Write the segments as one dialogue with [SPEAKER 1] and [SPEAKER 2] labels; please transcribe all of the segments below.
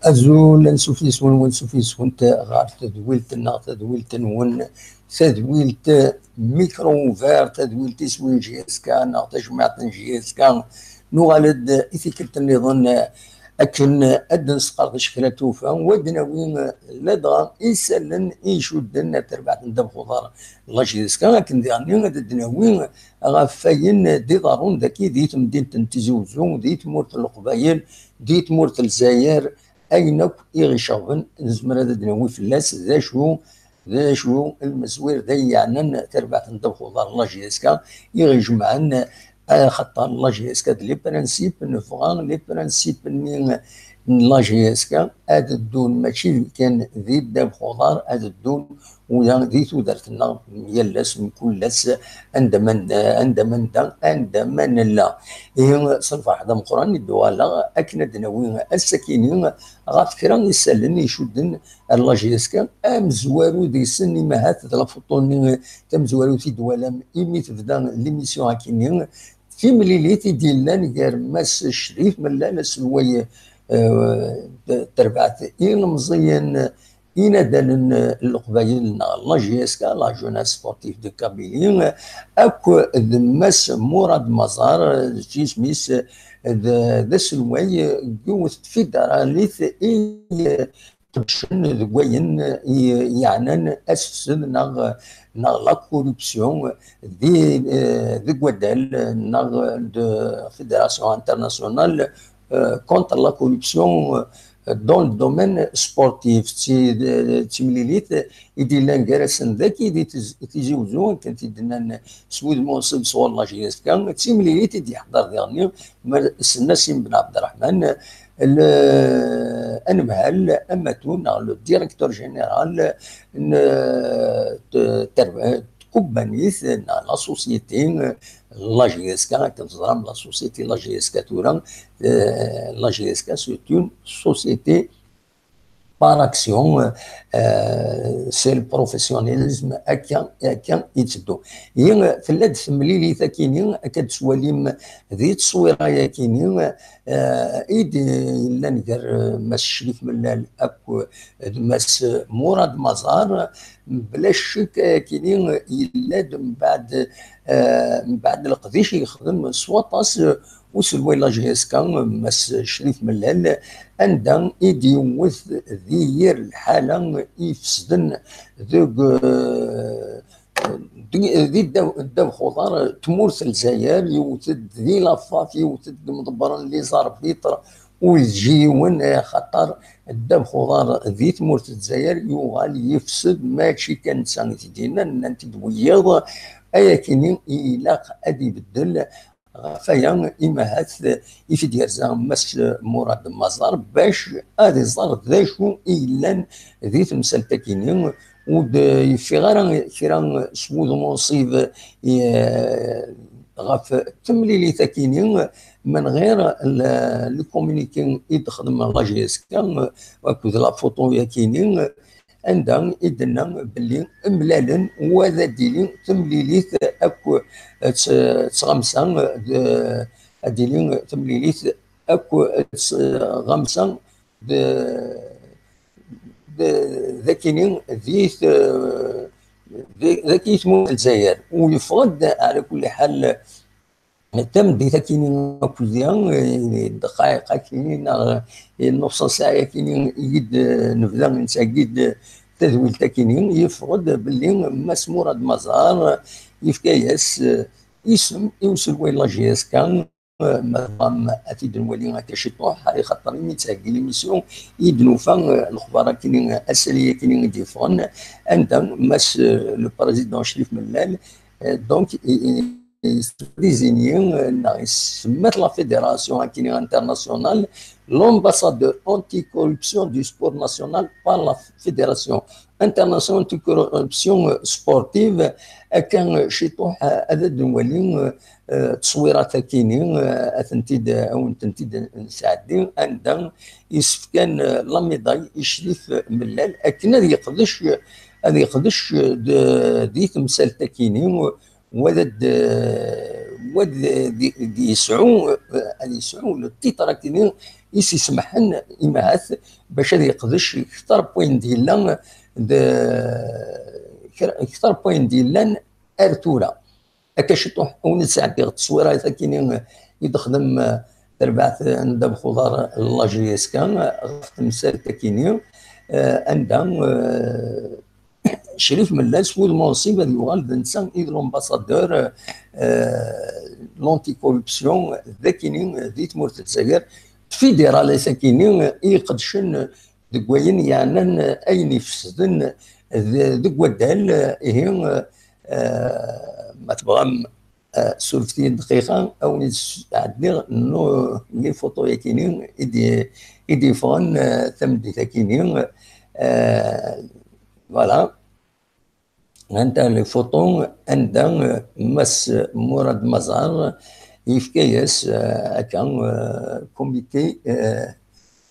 [SPEAKER 1] أزول نسوفيس ونسوفيس ونت غار تدويلت النار تدويلت نون تدويلت ميكرو فير تدويلت سوين جيسكا نار تجمعت جيسكا نغالد إثيكلت النظام أكن أدن سقاط شكرا توفا ودنا وين لدغا يسلن يشدن تربعت ندم خضار الله جيسكا لكن ديالني دنا وين غافاين دي ضارون ذاكي ديت مدينة تيزوزو ديت مورت القبايل ديت مورت الجزائر اين يغشون نزمر هذا دنوي فلاس ذا شو المسوير ذا يعني تربع ندوخو دار الله جيسكا يجمعن خطر الله جيسكا لي برانسيب نفغان لي برانسيب الله جيسكا هذا الدون ماشي كان ذي داب خضار هذا الدون ويا ذي تودرتنا يلاس من كل لاس عندما لا هي صنف واحد من القران الدواله اكن دنوي السكينين غات كرا يسالني يشدن الله جيسكا ام زوارو دي سني ما هات الفطون تم زوارو في دوالم ايمي تبدا ليميسيون هاكينين في مليليتي ديالنا غير ماس الشريف من لا سلوي تربعت مزيان ينادل القبايل الله جيسكا لا جوناس سبورتيف دو كابيلين اكو ذماس مراد مزار جي سميس ذا سلوي قوت فيدراليث تبشن ذوين يعني اسسن ناغ لا كوربسيون دي غوادال ناغ دو فيدراسيون انترناسيونال contre la corruption dans le domaine sportif. تمليليت يدي لانكارسن ذاكي تيجي وزون كانت يدنا سويد منصب صور لا جيسكا تمليليت يدي حضر ديالني سناسيم بن عبد الرحمن انمهل اماتون لو ديريكتور جينيرال كومبانيس لا سوسيتي لا جيسكا كنتظرم لا سوسيتي لا جيسكا تورا لا جيسكا سي اون سوسيتي بار اكسيون سي البروفيسيونيليزم هكا يتسدو هي فلاد ثمليلي ثاكيني كتسواليم ذي التصويره يا كيني ايدي لا ندير ماس الشريف ملال اكو ماس مراد مزار بلا شك كيني يلاد من بعد القضيش يخدم سواطاس وسلوي لا جيسكا ماس شريف ملال عندها ايدي يوث ذير الحاله يفسدن ذوك ذي الدو خضار تمورث الجزائر يوتد ذي لافاف يوتد مدبرا اللي صار بيطر ويجيون خطر الدم خضار ذي تمورث الجزائر يوغال يفسد ماشي كان سانتي دينا انت دويض اياكيني الى ادي يبدل فيا إما هات يفيد مس مراد مزار باش هذا الزار ذا شو إلا ذي تمثال تاكيني ود في غير كيران سمود منصيب غاف تمليلي تاكيني من غير لو كومونيكي يدخل لا جيسكا وكذا لا فوتو ياكيني عندها إدنا باللي ملالا وذا ديلي تمليليت أكو تغمسا ديلي تمليليت أكو غمسا ذاكيني ذاكي تمو الجزائر ويفرض على كل حال تم دي تاكيني كوزيان دقائق كاينين نص ساعه كاينين يد نبدا نتاكد تذويل تاكينين يفرض باللي ماس مراد مزار يفكاياس اسم يوصل وين لا جيسكا مدام اتيد الولي كشطوح هاي خاطر يتساقي ليميسيون يدنوفا الاخبار كاينين اساسيه كاينين ديفون عندهم ماس لو بريزيدون شريف ملال دونك désigné mettre la fédération internationale l'ambassadeur anticorruption du sport national par la fédération internationale anticorruption sportive كان شيطوح هذا نولي تصويرات كاينين تنتيد او تنتيد نساعدين عندهم يسفكان لا ميداي يشريف ملال لكن هذا يقدش دي تمثال تاكينين ود يسعوا لو تيتر كاينين يسمحن إماث باش هذا يقدش كثر بوين ديالنا كثر بوين ديالنا ارتولا هكا شي طوح ونساعد التصويره اذا كاين يخدم تربعت عند خضار لاجيس كان تمثال تكينيو عندها شريف ملاس والمنصب هذا يغال انسان اذ لومباسادور لونتي كوربسيون ذاكينين ذي تمور الجزائر فيدرالي ساكينين يقدشن دكوين يعني اين يفسدن ذوك ودال هي ما تبغى سولفتي دقيقه او عندنا نو لي فوتو يكينين يدي فون ثمدي تكينين فوالا عند لي فوتو عند مس مراد مزار يفكيس هكا كوميتي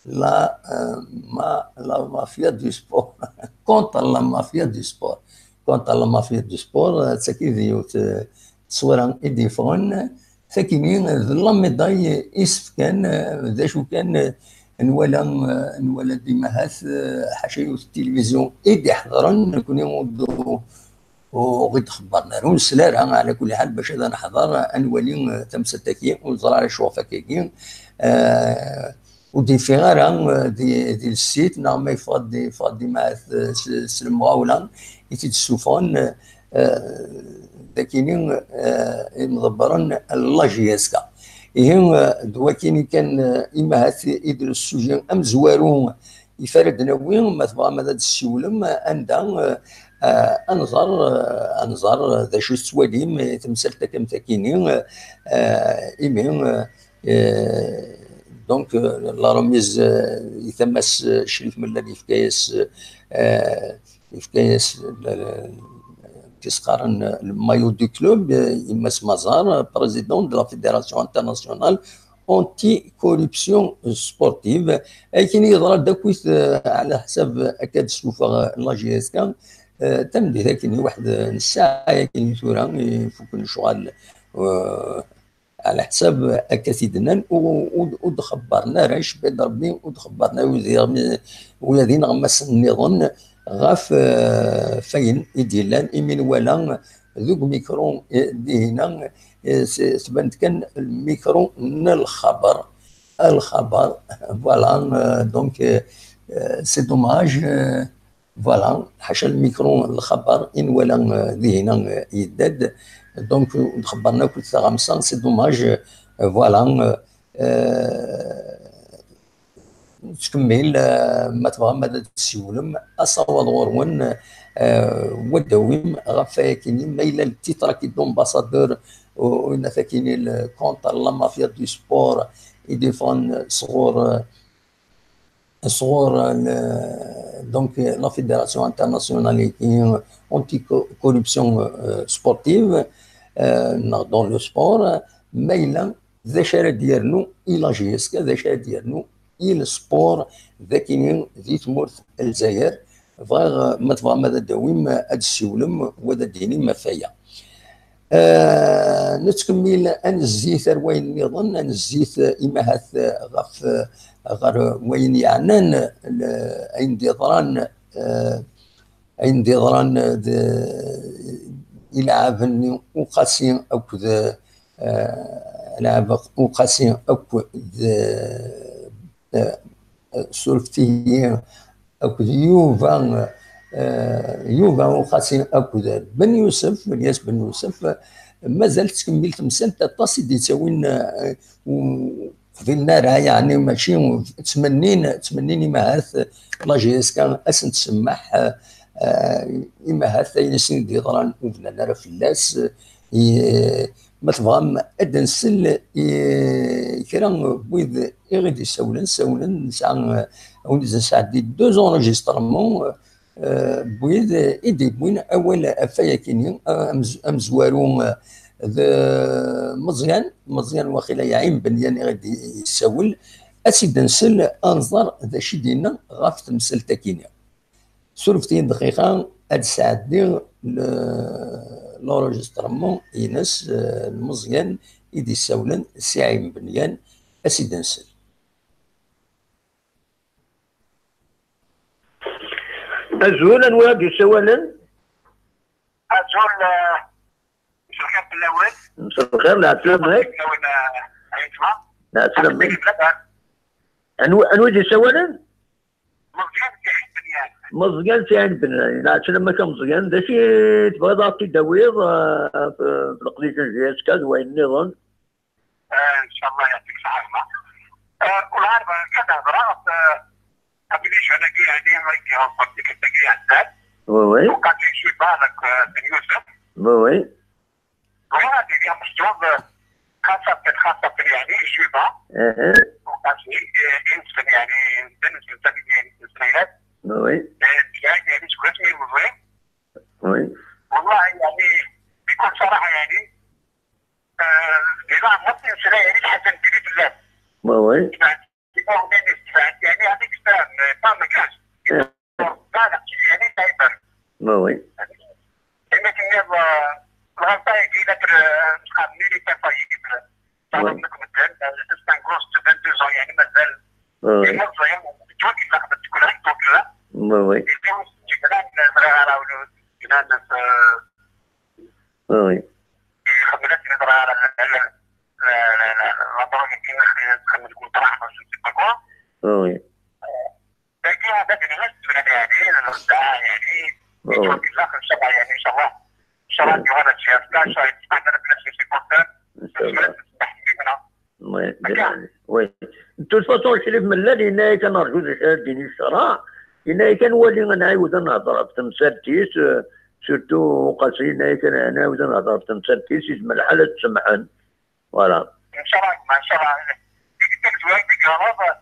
[SPEAKER 1] لا مافيا دو سبور كونتر لا مافيا دو سبور كونتر لا مافيا دو سبور تسكي ديوت تصويرا ايديفون ساكنين لا ميداي اسف كان ذا شو كان نولا ديما هاث حاشا التلفزيون ايدي حضرن كون يمدو وغيد خبرنا ونسلار على كل حال باش هذا نحضر انولي تمثل تكين ونزرع شوفه كاين ودي فيغار دي السيت نعم يفضي مع المغاوله يتسوفون داكينين مضبرن لاجياسكا هي دواكيني كان اما هاث يدرس السوجي ام زوارون يفرد نوين ما تبغى ماذا السولم عندها انظر ذا شو سواليم تمثلت كم تاكينين ايمين دونك لا رميز يتمس شريف من الذي في كايس كيسقارن المايو دو كلوب يمس مزار بريزيدون دو لا فيدراسيون انترناسيونال اونتي كوربسيون سبورتيف كاين يضرب داكويت على حساب اكاد السوفه لا جي اس كان تم ذاك واحد الساعه كاين ثورا يفك الشغل على حساب اكاسيدنا ودخبرنا راش بيد ربي ودخبرنا ويذين غمس النظام غاف فين يديلان ايمين ولا ذوك ميكرو دي هنا تبان كان الميكرو من الخبر فوالا دونك سي دوماج فوالا حاشا الميكرو الخبر ان ولا ذي هنا يداد دونك خبرنا كل غمسان سي دوماج فوالا تكمل ما تبغى ماذا تسولم اصوات غورون ودويم غفايا كاينين مايله التيترا كي دومباسادور وين كاينين الكونتر لا مافيا دو سبور يديفون صغور دونك لا فيدراسيون انترناسيونال اونتي كوربسيون سبورتيف دون لو سبور مايله ذا شارع ديالنا الى جيسكا ذا شارع ديالنا الى السبور ذاكينين ذي تمورت الجزائر فغ ما تبغى ماذا داويم هاد السولم وذا ديني ما فيا نتكمل ان الزيت وين يظن ان الزيت اما هاث غير وين يعنان اين ديضران يلعب وقاسين او كذا لعب وقاسين او سولفتي أكد يوفا وقاسين أكد بن يوسف الياس بن يوسف مازال تكمل تمثال تاطاس اللي تساوين في النار يعني ماشي تمنين مهاث لا جي اس كان اسن تسمح مهاث ينسين ديضران وبنا راه فلاس ما تبغى ادنسل كرا بويد يغيد يسولن ساعه ساعه دي دو زونجسترمون بويد ايدي بوين اول افايا كينين امزوارو مزيان واخيلا يعين بنيان غادي يسول اسيد نسل انظر ذا شي دينا غاف تمثل تاكينيا سولفتين دقيقه هاد الساعه دي لورجسترمون ينس المزيان يدي سولن سي عين بنيان اسيد نسل
[SPEAKER 2] أزول أنواع يسوالا.
[SPEAKER 3] أزول مساء الخير بالأول.
[SPEAKER 2] مساء الخير، لا سلامك. لا سلامك. أنواع يسوالا. مزيان تاعي بنان، لا سلامك مزيان. دا شي تبغى تعطي دواير في القضية ديالك هذا النظام.
[SPEAKER 3] إن شاء الله يعطيك الصحة. والعارف كذا هضرة أبليش أنا كي يعني راكي غنفرد ديك التقريع عندك.
[SPEAKER 2] وي.
[SPEAKER 3] وقعت شي بالك بن يوسف.
[SPEAKER 2] وي.
[SPEAKER 3] وهذه فيها مشروع خاصة يعني شويبة. وقعت إنسان يعني إنسان إنسانيات.
[SPEAKER 2] وي.
[SPEAKER 3] يعني شكون اسمي مزوين.
[SPEAKER 2] وي.
[SPEAKER 3] والله يعني بكل صراحة يعني إذا مصري سنة يعني حسن جديد بالله.
[SPEAKER 2] وي.
[SPEAKER 3] يعني هذيك السنة ما مكانش. يعني تايبر.
[SPEAKER 2] وي.
[SPEAKER 3] لكن الغلطة يجي لك نسخة ميلي تفايق. صار لك مثلا سان كروست 22 يعني مازال.
[SPEAKER 2] وي.
[SPEAKER 3] يعني توكل لك تقول لك توكل.
[SPEAKER 2] وي. وي.
[SPEAKER 3] خملت نظرة على الوضع يمكن خمل تكون طرح
[SPEAKER 2] وي.
[SPEAKER 3] لكن هذا بالنسبة يعني يعني توكل لك الشبع يعني إن شاء الله. إن شاء الله في هذا الشيء لا شيء عندنا بنفس السيكورتات.
[SPEAKER 2] وي. انتو الفاصون شريف من الذي هنا كنرجو ديني الشرع هنا كنولي غنعاود نهضر بتمثال تيس سورتو قاسي هنا كنعاود نهضر بتمثال تيس يسمى الحالة تسمحن فوالا.
[SPEAKER 3] ان شاء الله ان شاء الله ديك الزواج ديك الغرض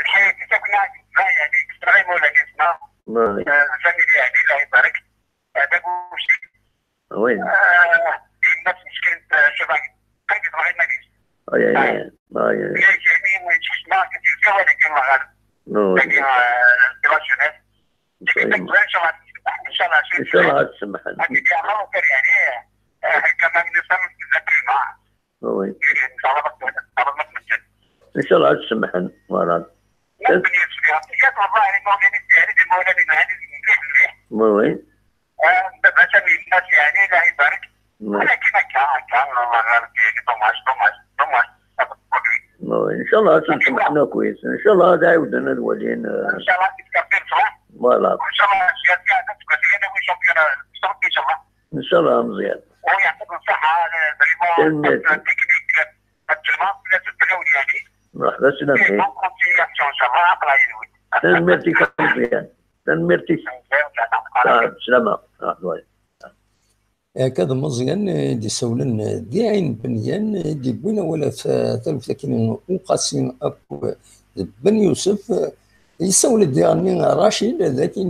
[SPEAKER 3] الحياة كنا يعني اكستريم ولا كيسمى فاميلي يعني الله يبارك هذاك وشي.
[SPEAKER 2] وي.
[SPEAKER 3] نفس مشكلة شباب كان كيطلع لنا كيس.
[SPEAKER 2] اي
[SPEAKER 3] يعني ما يجيش ما كتير كوا لكن ما غالب. لكن الراشونال ان شاء الله ان شاء الله
[SPEAKER 2] ان شاء الله تسمحن.
[SPEAKER 3] هذيك الله يعني كما نسمع الكلمة.
[SPEAKER 2] وي. ان شاء الله تسمحن فوالا. وي.
[SPEAKER 3] دابا سامي الناس يعني الله يبارك ولكن كان الله غالب يعني طماش
[SPEAKER 2] وي. ان شاء الله تسمحنا كويس ان شاء الله عاودنا الولين
[SPEAKER 3] ان شاء الله تتكبر صح
[SPEAKER 2] فوالا.
[SPEAKER 3] وان شاء الله الاشياء كاع تتكبر وشامبيون ان شاء الله.
[SPEAKER 2] ان شاء الله مزيان.
[SPEAKER 3] ويعطيك الصحة فريمون التكنيك التلماس لا تتبعون يعني.
[SPEAKER 2] مرحبا سلامتك.
[SPEAKER 3] ان شاء الله عقلها ينوي.
[SPEAKER 2] تنمرتك مزيان. تنمرتك. سلامة.
[SPEAKER 1] هكذا مزيان دي سولن دي عين بنيان دي بوينة ولا في ثالث لكن وقاسين أكو بن يوسف يسول ديالني رشيد لكن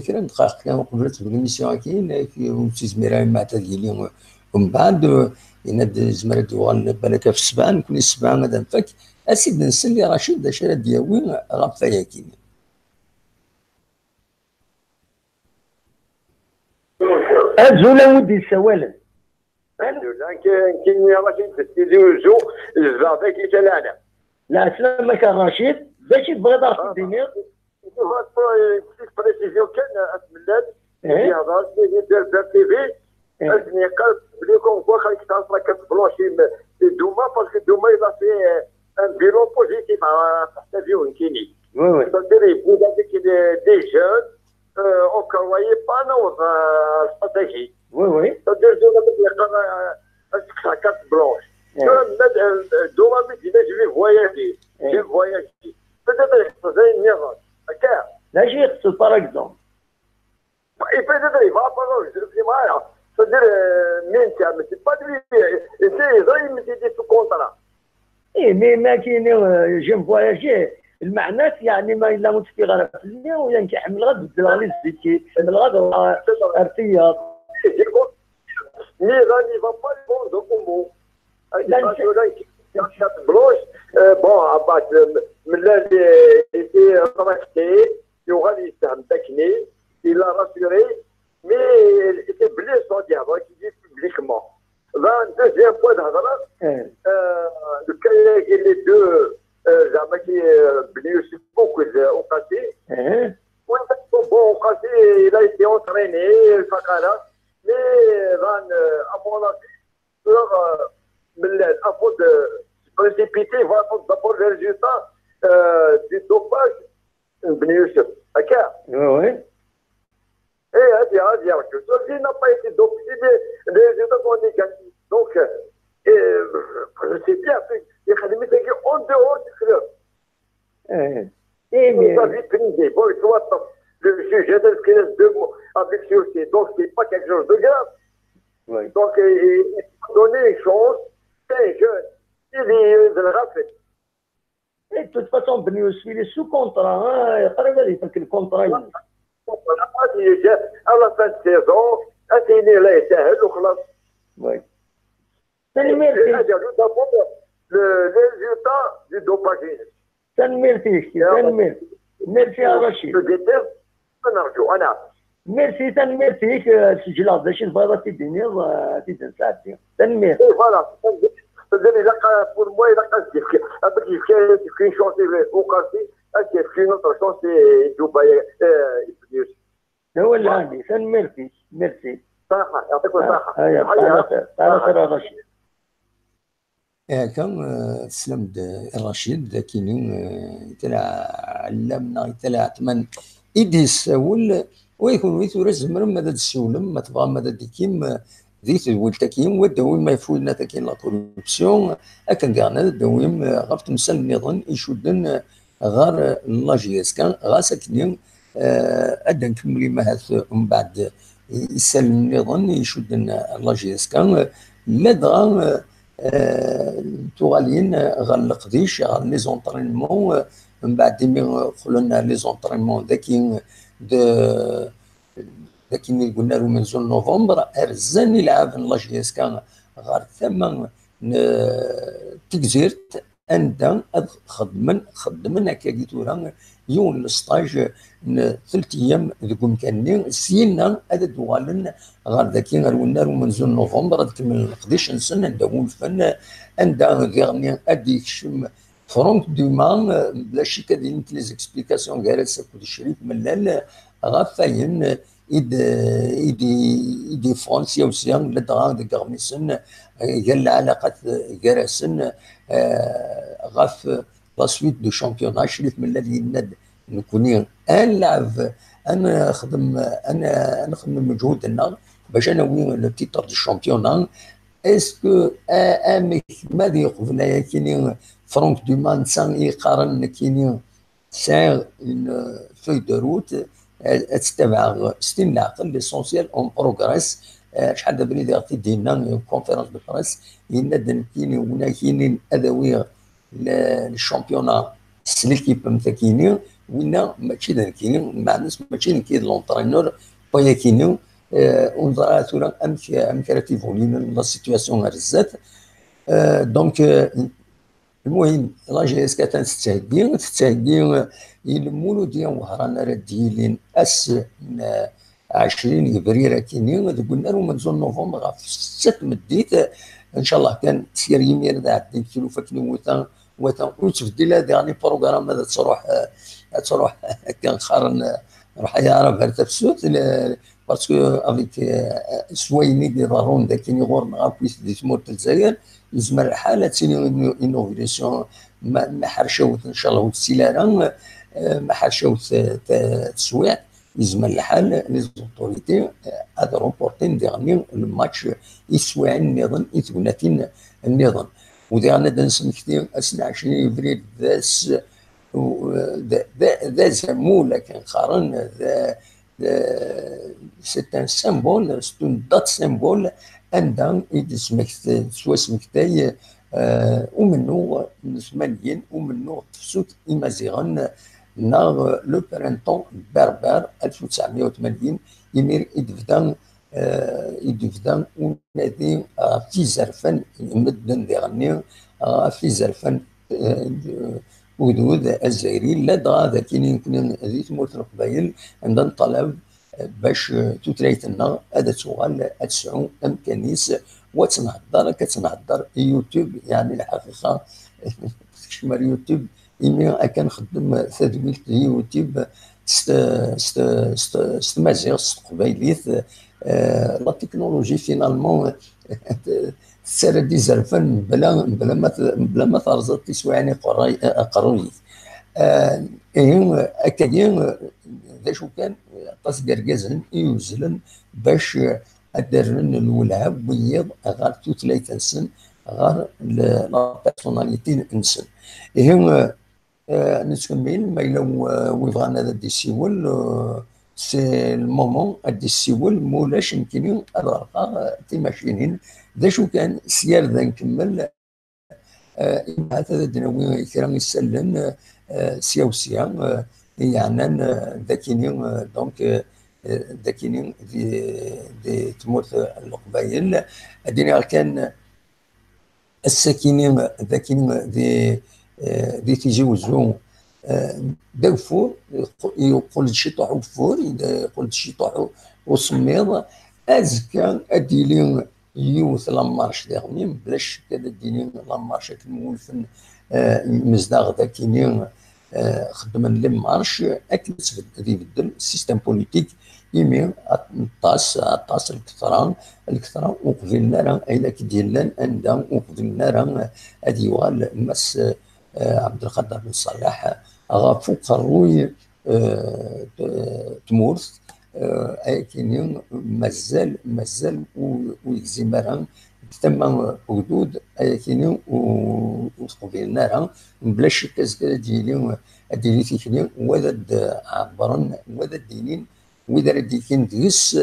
[SPEAKER 1] كان دقائق كان قبلت في الميسيون كاين في وتزميرها مع تديلي ومن بعد يناد زمرت يوغل بالك في السبعان كل السبعان هذا فك اسيد نسلي رشيد شرا دياوي غاب ياكين.
[SPEAKER 2] أزولا ودي سوالا.
[SPEAKER 4] أزولا كاين يا رشيد تزوجو الزعفة كي تلانا.
[SPEAKER 2] لا سلامك رشيد باش تبغي دار الدنيا.
[SPEAKER 4] بريسيزيون كان اسملاد يهضر دار تي في اسمي قال بليكم كوا خليك تعرف راك تبلونشي دوما باسكو دوما يلا في ان بيلون بوزيتيف حتى فيهم كاينين.
[SPEAKER 2] وي.
[SPEAKER 4] c'est-à-dire vous avez des jeunes on croyait pas nos stratégies.
[SPEAKER 2] وي.
[SPEAKER 4] c'est-à-dire دوما يقرا كارت بلونش. دوما je vais voyager. j'ai voyagé. peut-être زي النظام.
[SPEAKER 2] لا شيء يخص باغ اكزومبل.
[SPEAKER 4] peut-être il va falloir je معايا. c'est-à-dire مين تعمل c'est pas lui انت غير مدير في كونطرا.
[SPEAKER 2] ايه مي ما كاين جيم فواياجي المعنى يعني ما الا متفق غير في الدنيا وينكح من الغد بدل غادي زيدتي من الغد ارتياض.
[SPEAKER 4] مي غادي فا با بون دو كومبو. بلوش بون عباس من الذي راسكي يغادي يسهم تكني il a rassuré mais il était blessé qui dit publiquement. Deuxième point d'hadra le cas les deux زعما كي بني يوسف بوك وقاسي وانت بون وقاسي avant de se précipiter, voilà d'abord les résultats du dopage. Ben Youssef, d'accord?
[SPEAKER 2] Oui.
[SPEAKER 4] Et celui n'a pas été dopé, les résultats sont négatifs. Donc, je sais bien, il y a en dehors du club. Sa vie privée. Bon, il faut attendre. Le juge qui laisse 2 mots avec sûreté. Donc, c'est pas quelque chose de grave.
[SPEAKER 2] Oui.
[SPEAKER 4] Donc, il faut donner une chance. C'est un jeune. Il le rappelle.
[SPEAKER 2] Et de toute façon, Ben Youssef, il est sous contrat. قريب عليه فك الكونترا.
[SPEAKER 4] À la fin de saison, atteindre là, يسهل وخلاص.
[SPEAKER 2] Oui. تنميرتي
[SPEAKER 4] le résultat du dopage.
[SPEAKER 2] تنميرتي ميرسي يا رشيد.
[SPEAKER 4] نرجو أنا.
[SPEAKER 2] ميرسي تنميرتيك سجل هذا الشيء تبغى تديني تنساعدني تنمير.
[SPEAKER 4] Voilà. Pour moi, il a une chance au quartier, une autre chance de Dubaï.
[SPEAKER 2] هو اللي عندي تنميرتي ميرسي.
[SPEAKER 4] صح يعطيكم الصحة.
[SPEAKER 2] تعال خير يا رشيد.
[SPEAKER 1] كان تسلم الرشيد كيني تلا علمنا تلا تمن إديس ويكون ويثور الزمر مدى السولم ما تبغى مدى ديكيم ذيت الولتكيم ودويم ما يفولنا تكين لا كوربسيون أكن كاعنا دويم غرفت مسال النظام يشدن غار لاجيس كان غاسكني أدى نكملي مهات من بعد يسال النظام يشدن لاجيس كان لا دغا توغالين غير القديش غير لي زونطرينمون من بعد مي قلنا لي زونطرينمون ذاكين لكن اللي قلنا له من زون نوفمبر ارزاني يلعب لاجيس كان غير ثمن تكزيرت عندها خدمن هكا قلتو لها يوم السطاج 3 ايام ذوك مكانين سينا هذا دوالن غير ذاكي غير قلنا له من زون نوفمبر تكمل 11 سنه نداو الفن عندها غيرني ادي يكشم فرونك دومان بلا شي كدير لي زيكسبليكاسيون جالسه كل شريف ملال غفاين إيدي فرنسيا وسيان لدغان دي غرميسن قال العلاقات جراسن غاف لاسويت دو شامبيونا شريف من الذي ند نكوني نلعب انا نخدم مجهود لنا باش انا وين لو تيتر دو شامبيونا اسكو امك ماذا يقفنا كيني فرانك دومان سان يقارن كيني سير اون فوي دو روت تتبع ستين العقل ليسونسيال اون بروغريس شحال دابا اللي دارتي دينا كونفيرونس دو بريس ينادن كيني ونا كاينين ادويه للشامبيونا سليكيب متاكيني ونا ماشي كاينين مع الناس ماشي كاين لونترينور بايا كيني ونظرا ثورا ام كراتيفولين لا سيتوياسيون رزات دونك المهم لا جي اس كاتان تستهدي يلمونو ديال وهران رديلين 20 ابريل كاينين قلنا لهم من زون نوفمبر في 6 مديت ان شاء الله كان سير يمير دا عدين كيلو فكني وتا وتفدي ديرني بروغرام هذا تروح كان خارن نروح يعرف هرتا بسوت باسكو افيك سويني دي ضرون دا كاين غور غابيس دي تموت الجزائر يزمر الحاله تسيني انوفيسيون ما حرشوت ان شاء الله وتسيلارا ما حرشوت تسويع يزمر الحال لي زوتوريتي هذا روبورتين ديرني الماتش يسويع النظام يثبتين النظام وديرنا دنسن كثير 20 ابريل ذا زموله كان قارن c'est un symbole, c'est une date symbole عندها سمكتاي ومنو ثمانين ومنو تفسوت إمازيغان نار لو برانتون بربر 1980 يمير يدفدان ونادي في زرفان مدن ديغني في زرفان ودود الجزائري لا دغا ذاك يمكن ذي تموت القبايل عندنا طلب باش توتريتنا هذا سؤال تسعو امكانيس وتنهضر كتنهضر يوتيوب يعني الحقيقه شمال يوتيوب يمي كنخدم تدويل يوتيوب ست مازيغ ست قبايليت لا تكنولوجي فينالمون تسرى دي زرفن بلا ما ترزط تسوى يعني قروي اكاديا ذا شو كان قاس قرقزن يوزلن باش ادرن الولعاب ويض غير توتلايت نسن غير لا بيرسوناليتي نسن نتكمل ما الا ويبغانا هذا دي السيول سي المومون ادي السيول مولاش يمكن الغرقه تيماشينين ذا شو كان سيار ذا نكمل هذا دناوي كرا يسلم سياوسيا يعني ذاكيني دونك ذاكيني دي تموت القبائل ادينا كان الساكنين ذاكيني دي تيجوزو دافور يقول شي طاحو فور يقول شي طاحو وسميض ازكى اديلي يوث لامارش ديغني بلاش كذا ديني لامارش المولفن مزداغ ذاكيني خدمن لي مارش اكل تبدل يبدل السيستم بوليتيك يمي طاس الكثرة وقبلنا راه ايلاك ديالنا اندا وقبلنا راه هادي يوغال مس عبد القادر بن صلاح غافو قروي تمورث اكيني مازال ويزيمران ثم حدود اكيني وقبلنا راه بلاش كاز ديالي تيكني وذا عبرن وذا الدينين وذا ديكين ديس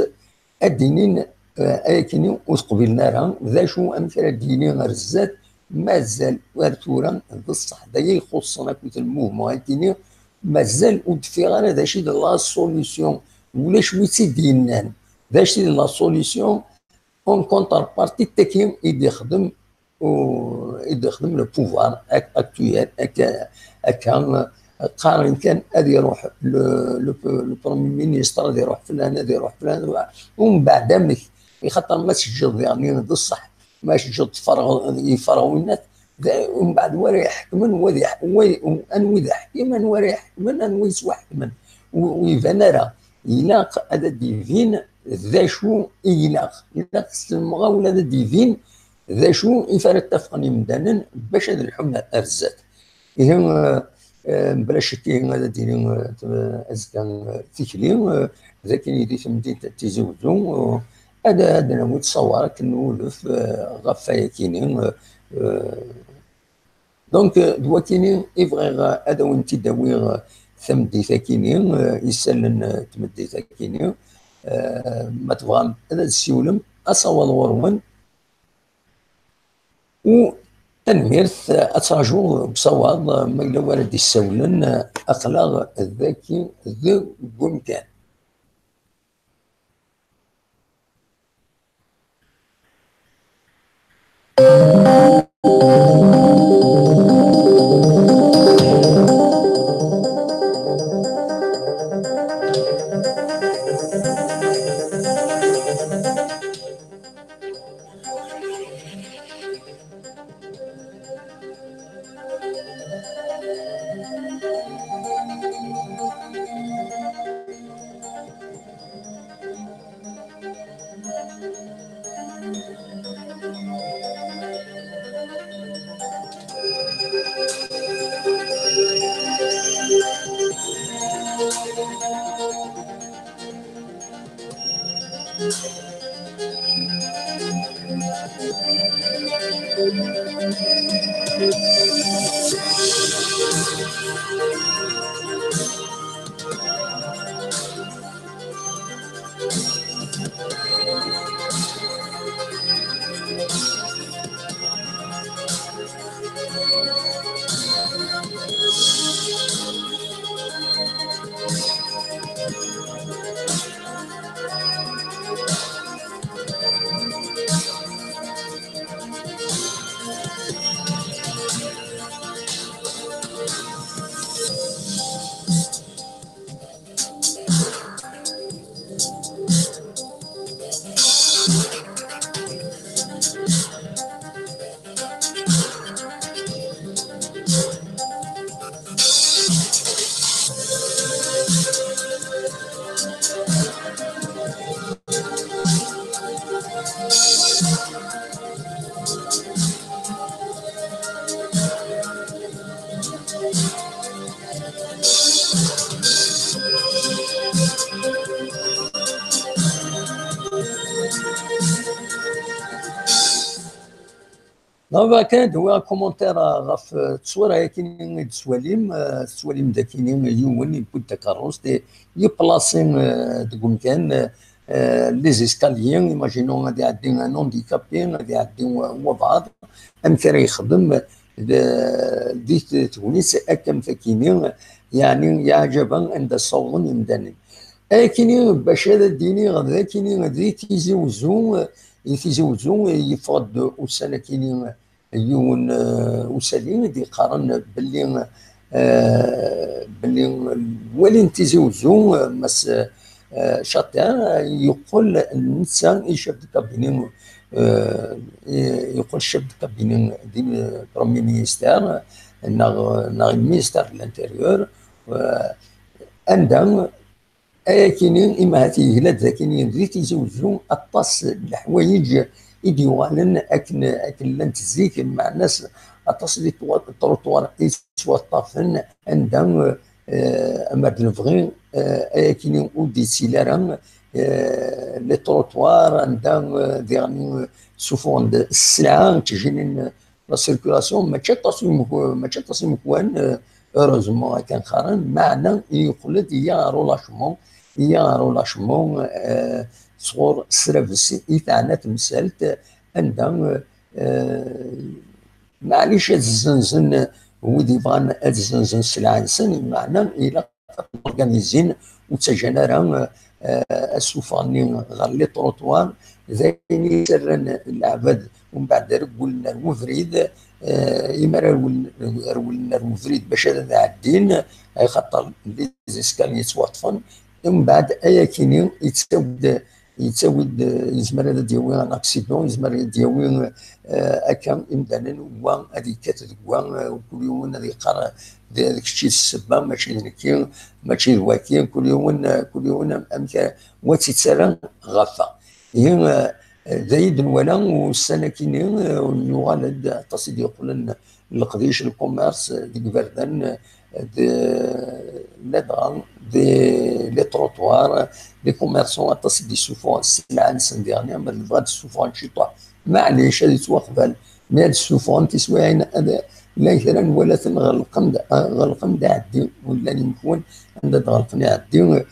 [SPEAKER 1] الدينين اكيني وقبلنا راه ذا شو امثله ديني غرزات مازال ورثورا بصح دايا يخصنا كنت الموفمون هاكيني مازال ودفي غير هذا شي لا سوليسيون ولا شويتي ديالنا ذا شي لا سوليسيون اون كونتر بارتي تاكين يخدم يخدم لو بوفوار اكتويال هكا قارن كان غادي يروح لو برومي مينيستر غادي يروح فلان غادي يروح فلان ومن بعد ملك يخاطر ما سجل يعني بصح ما سجل يفرغوا الناس ومن بعد ورا يحكمن وذا وذا حكمن ورا يحكمن ان ويسوا حكمن ويبان راه يلاق هذا ديفين ذا شو يلاق تسمغا ولا هذا ديفين ذا شو يفرق تفقني مدانا باش هذا الحمى ارزات بلاش كاين هذا ديني ازكى تيكلي ذاك يدي تمدين تيزوجو هذا انا متصور كنولف غفايا كاينين دونك دوا كاينين يبغي هذا وين تداوي ثمدي ثاكينين يسلن تمدي ثاكينين ما تبغى هذا السيولم اصوض غرون و تنميرث اتراجو بصواب ما الا والد يسولن اخلاق الذكي ذو قمكان دابا كان هو كومونتير غاف التصويره كاين السواليم دا كاينين يوم يبود كاروس دي يبلاصين دكم كان لي زيسكاليي ايماجينو غادي يعدي نون ديكابي غادي يعدي وبعض امثال يخدم دي تونس اكم فكينين يعني يعجبا عند الصوغن يمدانين كاينين باش هذا الديني غدا كاينين غادي تيزوزو يفرض وسنه كاينين يون وسالين دي قارن باللي الوالين تيزوزو مس شاطر يقول الانسان يشوف الكابينين يقول الشاب الكابينين دي برومي مينيستير نا مينيستير الانتيريور عندهم كاينين اما هاتي هلات كاينين اللي تيزوجوا اطاس الحوايج يديوالن اكن لان تزيك مع الناس اطاس دي التروطوار يتوطفن عندهم اماد الفغي كاينين ودي سيلارا لي تروطوار عندهم ديرني سوفون السلعه تجيني لا سيركولاسيون ما تصيم كوان اوروزمون كان خارن معنا يقول هي رولاشمون صغور سرافس يتعنى تمثالت عندهم معليش الزنزن ودي بغان الزنزن السلعه نسن معنا الى اورغانيزين وتجنرا السوفاني غير لي تروطوار ذاين سرن العباد ومن بعد رولنا المفريد إما رولنا المفريد باش هذا عادين خاطر لي زيسكالي يتوطفن ومن بعد كاينين يتساود يزمر هذا دياوي ان اكسيدون يزمر دياوي اكا امدانا هو هذيك كاتب وكل يوم هذيك قرا هذاك الشيء السبه ماشي ذكي ماشي الواكي كل يوم امكا وتتسرى غفا هي زايد ولا والسنه كاينين يغالد تصيد يقول القضيش الكوميرس ديك فردان لدغا لي تروطوار لي كوميرسون تصيد يسوفون السلعه نسن ديرني ما بغات السوفون شي طاح معليش هذه توقفال مي هاد السوفون تسوى هذا لا مثلا ولا غلقم عدي ولا يمكن عند غلقني عدي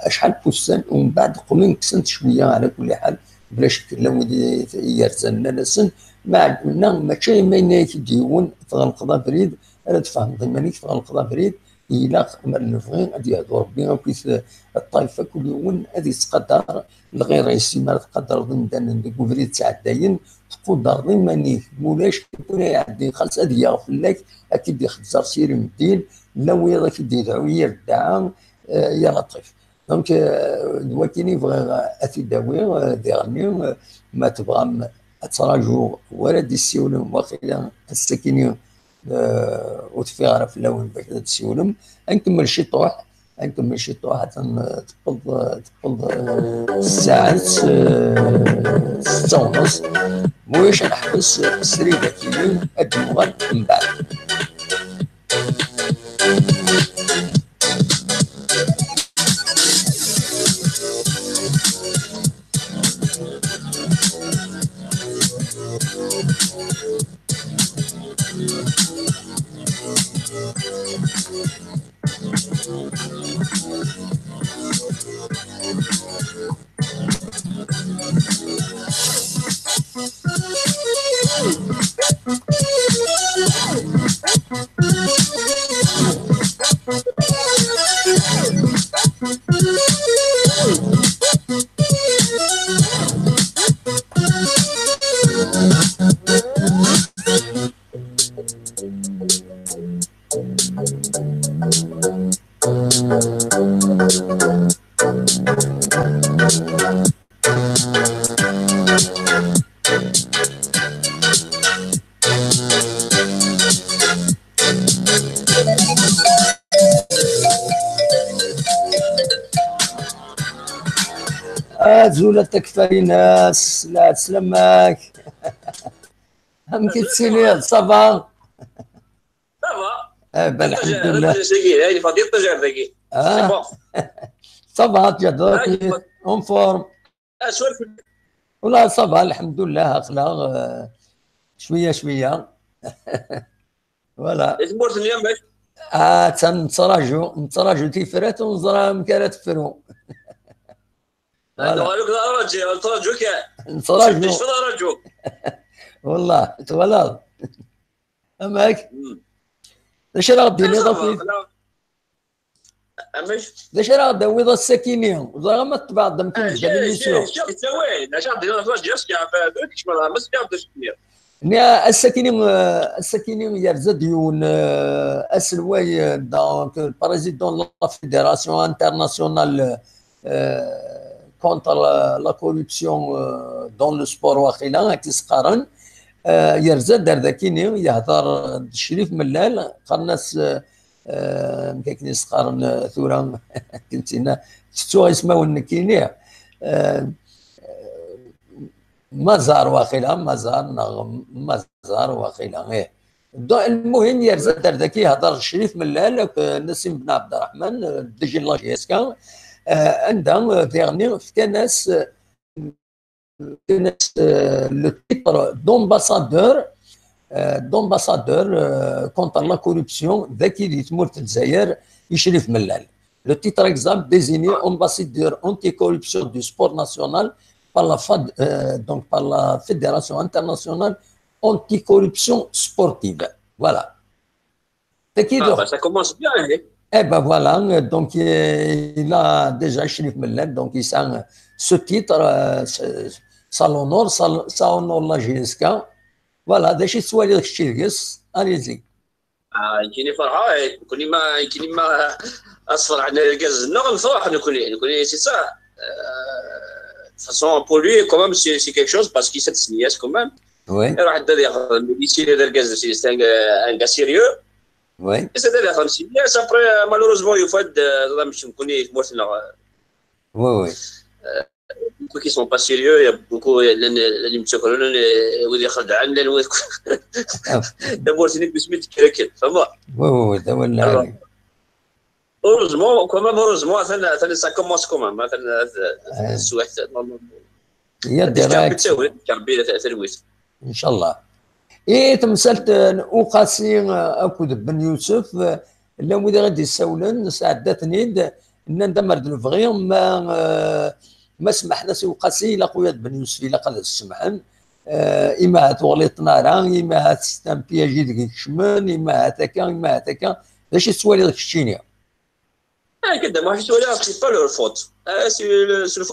[SPEAKER 1] شحال بوستان ومن بعد قلنا كسنت شويه على كل حال بلا شك لا ودي يرزلنا نسن معنا ماشي ما يديون تغلقضا بريد انا تفهم ضمنك تغلقضا بريد الى من الفغين غادي يهضر بها وكيف الطائفه كل يوم غادي تقدر الغير استمرار تقدر ضمن ديك بريد تاع الداين تقدر ضمنك مولاش يكون يعدي خالص هادي يغفلك اكيد يخزر سيري من الدين لا ويا ذاك يدعو يردعا يا لطيف دونك دواكيني بغا اتداوي ديرني ما تبغى تراجعوا ولا دي السيولم واخيرا الساكنين وتفيغ في اللون باش تسيولم نكمل شي طوح حتى تقبض الساعة 6:30 مويش نحبس السريدة كيلين الدمغان من بعد زولة تكفى ناس لا تسلمك هم كتسيلي صافا بل الحمد لله
[SPEAKER 5] هاي فضيل ترجع ذاكي
[SPEAKER 1] صافا تجدوك اون فورم
[SPEAKER 5] سؤال
[SPEAKER 1] والله صافا الحمد لله اخلاق شويه شويه. فوالا.
[SPEAKER 5] تمورت اليوم باش
[SPEAKER 1] نتراجعوا تيفرات ونزرع مكانات فرو.
[SPEAKER 5] هذا قالوا لك راجع تراجعوا كاع
[SPEAKER 1] نتراجعوا
[SPEAKER 5] في راجعوا
[SPEAKER 1] والله تولى اماك. اش راه غدير لي ضافي اش راه غدا ويضا السكينيه وزرا ما تبع دم كنت بالميسيون
[SPEAKER 5] ثواني اش غدير انا فاش جاست كاع فاش ما مسكاش
[SPEAKER 1] السكيني يرزا ديون اسلواي دونك البريزيدون لا فيدراسيون انترناسيونال كونتر لا كوربسيون دون لو سبور واخيلا كيسقارن يرزا دار ذاكيني يهضر الشريف ملال قرناس كاين سقارن ثورا كنتينا شفتو اسمه النكيني مزار واخيلا مزار واخيلا المهم يرزا دار ذاك يهضر الشريف ملال نسيم بن عبد الرحمن ديجي لاجيسكا عندها ديرني في ناس لو تيتر دومباسادور كونتر لا كوربسيون ذاكي اللي تمورت الجزائر يشريف ملال. لو تيتر اكزامبل ديزيني امباسيدور انتي كوربسيون دو سبور ناسيونال par la Fédération internationale anticorruption sportive. Voilà.
[SPEAKER 5] Ça commence bien.
[SPEAKER 1] Eh ben voilà, donc il a déjà Chérif Mellal, donc il sent ce titre, ça honore la GSK. Voilà, déjà soit les Chérifs, allez-y.
[SPEAKER 5] يجيني فرحة يمكن ما أصفر على الجاز النغم فرح نكوني سي سا. De toute façon, pour lui, quand même, c'est quelque chose parce qu'il s'est signé quand même.
[SPEAKER 1] Oui.
[SPEAKER 5] Ici, c'est un gars sérieux.
[SPEAKER 1] Oui.
[SPEAKER 5] Et c'est d'ailleurs un signé. Après, malheureusement, il faut être.
[SPEAKER 1] Oui, oui.
[SPEAKER 5] Beaucoup qui ne sont pas sérieux. Il y a beaucoup de heureusement, quand même, ça commence quand même.
[SPEAKER 1] Il y a des règles. إن شاء الله. إيه تمثلت أوقاسي أكود بن يوسف لو إذا غادي يسولن ساعدتني إن ندمر الفغي ما سمحنا سي أوقاسي إلا خويا بن يوسف إلا قد السمحن إما هتغلط نارا إما هتستمبيا جيد كشمن إما هتاكا إما هتاكا باش السوالي ذاك الشينيا.
[SPEAKER 5] كده ما في سؤال سي با لور فوت سي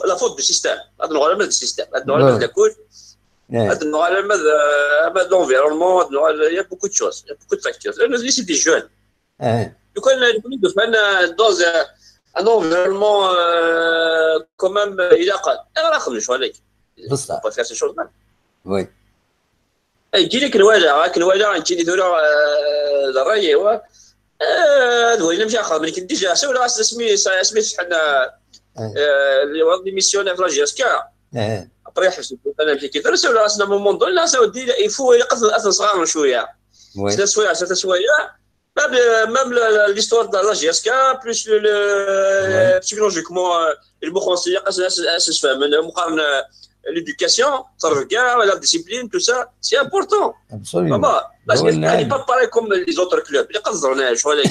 [SPEAKER 5] لا فوت دو سيستيم هذا نوع من السيستيم هذا نوع من الكل هذا نوع من لونفيرونمون هذا نوع يا بوكو دو شوز يا بوكو دو فاكتور لانه سي دي جون لو كان دفعنا دوز ان انفيرونمون كومام الى قال انا راخذ شو عليك
[SPEAKER 1] بصح
[SPEAKER 5] با فير سي شوز
[SPEAKER 1] وي
[SPEAKER 5] يجي لك الوجع يجيني ثورة الراي هو هذا اللي مشى خاطر كي ديجا سولا سميت حنا اللي ورد ميسيون في لاجيسكا ابري حسيت انا مشي كي درس ولا راسنا مومون دون لا ساودي يفو يقتل اثر صغار شويه ثلاث شويه ميم ليستوار تاع لاجيسكا بلوس بسيكولوجيكمون المخونسيه قاس فاهم مقارنه l'éducation, ça regarde, la discipline, tout ça, c'est important.
[SPEAKER 1] Absolument.
[SPEAKER 5] Parce que n'est pas pareil comme les autres clubs. Les Qazarna, je vois les.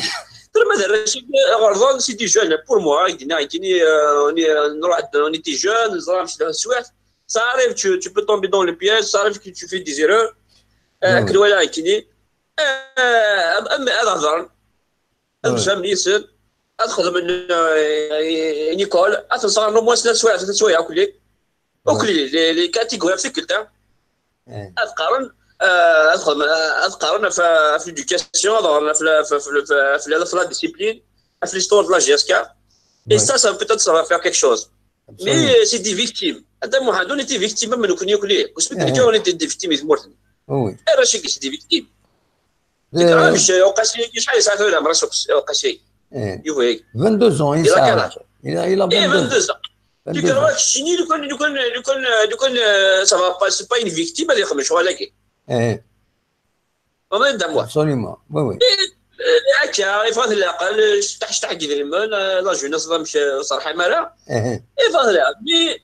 [SPEAKER 5] C'est des jeunes. Pour moi, on était jeunes, ça arrive, tu peux tomber dans le piège, ça arrive que tu fais des erreurs. كنوالا كيني هذا هضر الجام ياسر ادخل من نيكول اتصل نو موان ثلاث سوايع كلي وكلي لي كاتيجوري في كلتا اذكرن في l'éducation في la discipline في l'histoire de la GSK et ça peut-être ça va faire quelque chose mais c'est des victimes هذا واحد on était victime من كوني كلي واش بدك on était des victimes مورتن
[SPEAKER 1] وي
[SPEAKER 5] راه شي كي دي فيكتيم مش وقاسي شحال ساعه ولا مرا وقاسي يو هيك
[SPEAKER 1] 22 ans il a
[SPEAKER 5] 22 ans tu crois que chini لو كان ça va pas c'est pas une victime اللي يخمش ولكن ما يدموا
[SPEAKER 1] absolument oui oui
[SPEAKER 5] هكا يفضل الاقل تحت كيدير لا جوناس مش صراحه مالا يفضل مي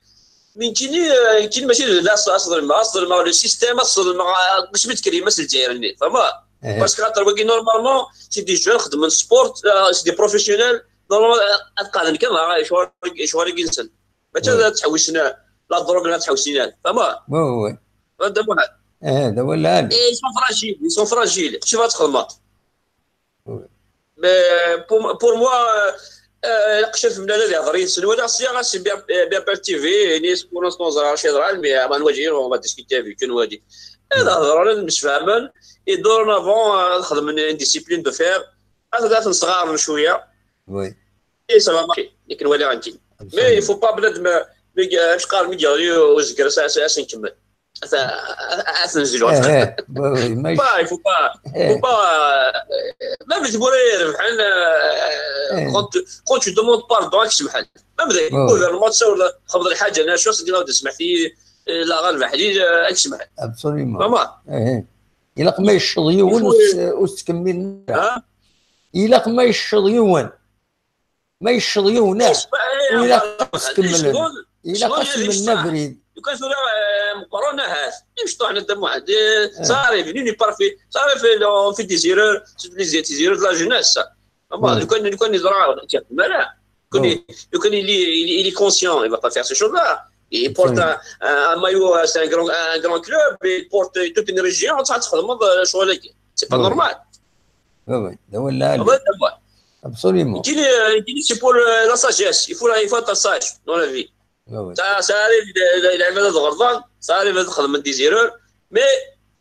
[SPEAKER 5] من كاين ماشي لا اصل الماء لو سيستيم اصل باش متكريم مثل الجزائر فما باسكو خاطر باقي نورمالمون سي دي جون خدموا سبورت سي دي بروفيسيونيل نورمال اتقان كما شواري كينسن ماشي تحوسنا لا دروك لا تحوسينا فما
[SPEAKER 1] وي
[SPEAKER 5] هذا واحد
[SPEAKER 1] هذا ولا هذا
[SPEAKER 5] ils sont fragiles شوف تخدمات بور موا اكشف من هذا يهضر سنوات الصياغه سي بيان تي في نيس كونس نوزر شي درال مي ما نواجهين وما ديسكوتي في كون وادي هذا هضر مش فاهمان يدور نافون نخدم من ديسيبلين دو فير هذا صغار شويه
[SPEAKER 1] وي
[SPEAKER 5] اي سافا ماشي لكن ولا غنتي مي يفو با بنادم اش قال ميديا وزكر اساس نكمل اسنزلوا
[SPEAKER 1] ما
[SPEAKER 5] يفو با ما بتبورير بحال كونت تو دوموند باردون تسمح ما بدا الجوفرنمون ولا خبط الحاجه انا شو صدينا تسمح في لا غالب حديد تسمح
[SPEAKER 1] ابسوليمون
[SPEAKER 5] ماما
[SPEAKER 1] الا ما يشضيون وتكمل الا ما يشضيون ما يشضيوناش الا تكمل الا قسمنا بريد
[SPEAKER 5] يكون صورة مقارنة هاس مش طاحنا الدم واحد صاري فيني بارفي صاري في ديزيرور ديزيرور لا جوناس اما لو كان يزرع مالا كان il est conscient il va pas faire ces choses là il porte un maillot c'est un grand club il porte toute une région ça تخدم شغل c'est pas normal
[SPEAKER 1] oui ده ولا absolument
[SPEAKER 5] il c'est pour la sagesse il faut être sage dans la vie صاري العمل غلطان صاري تخدم من ديزيرور مي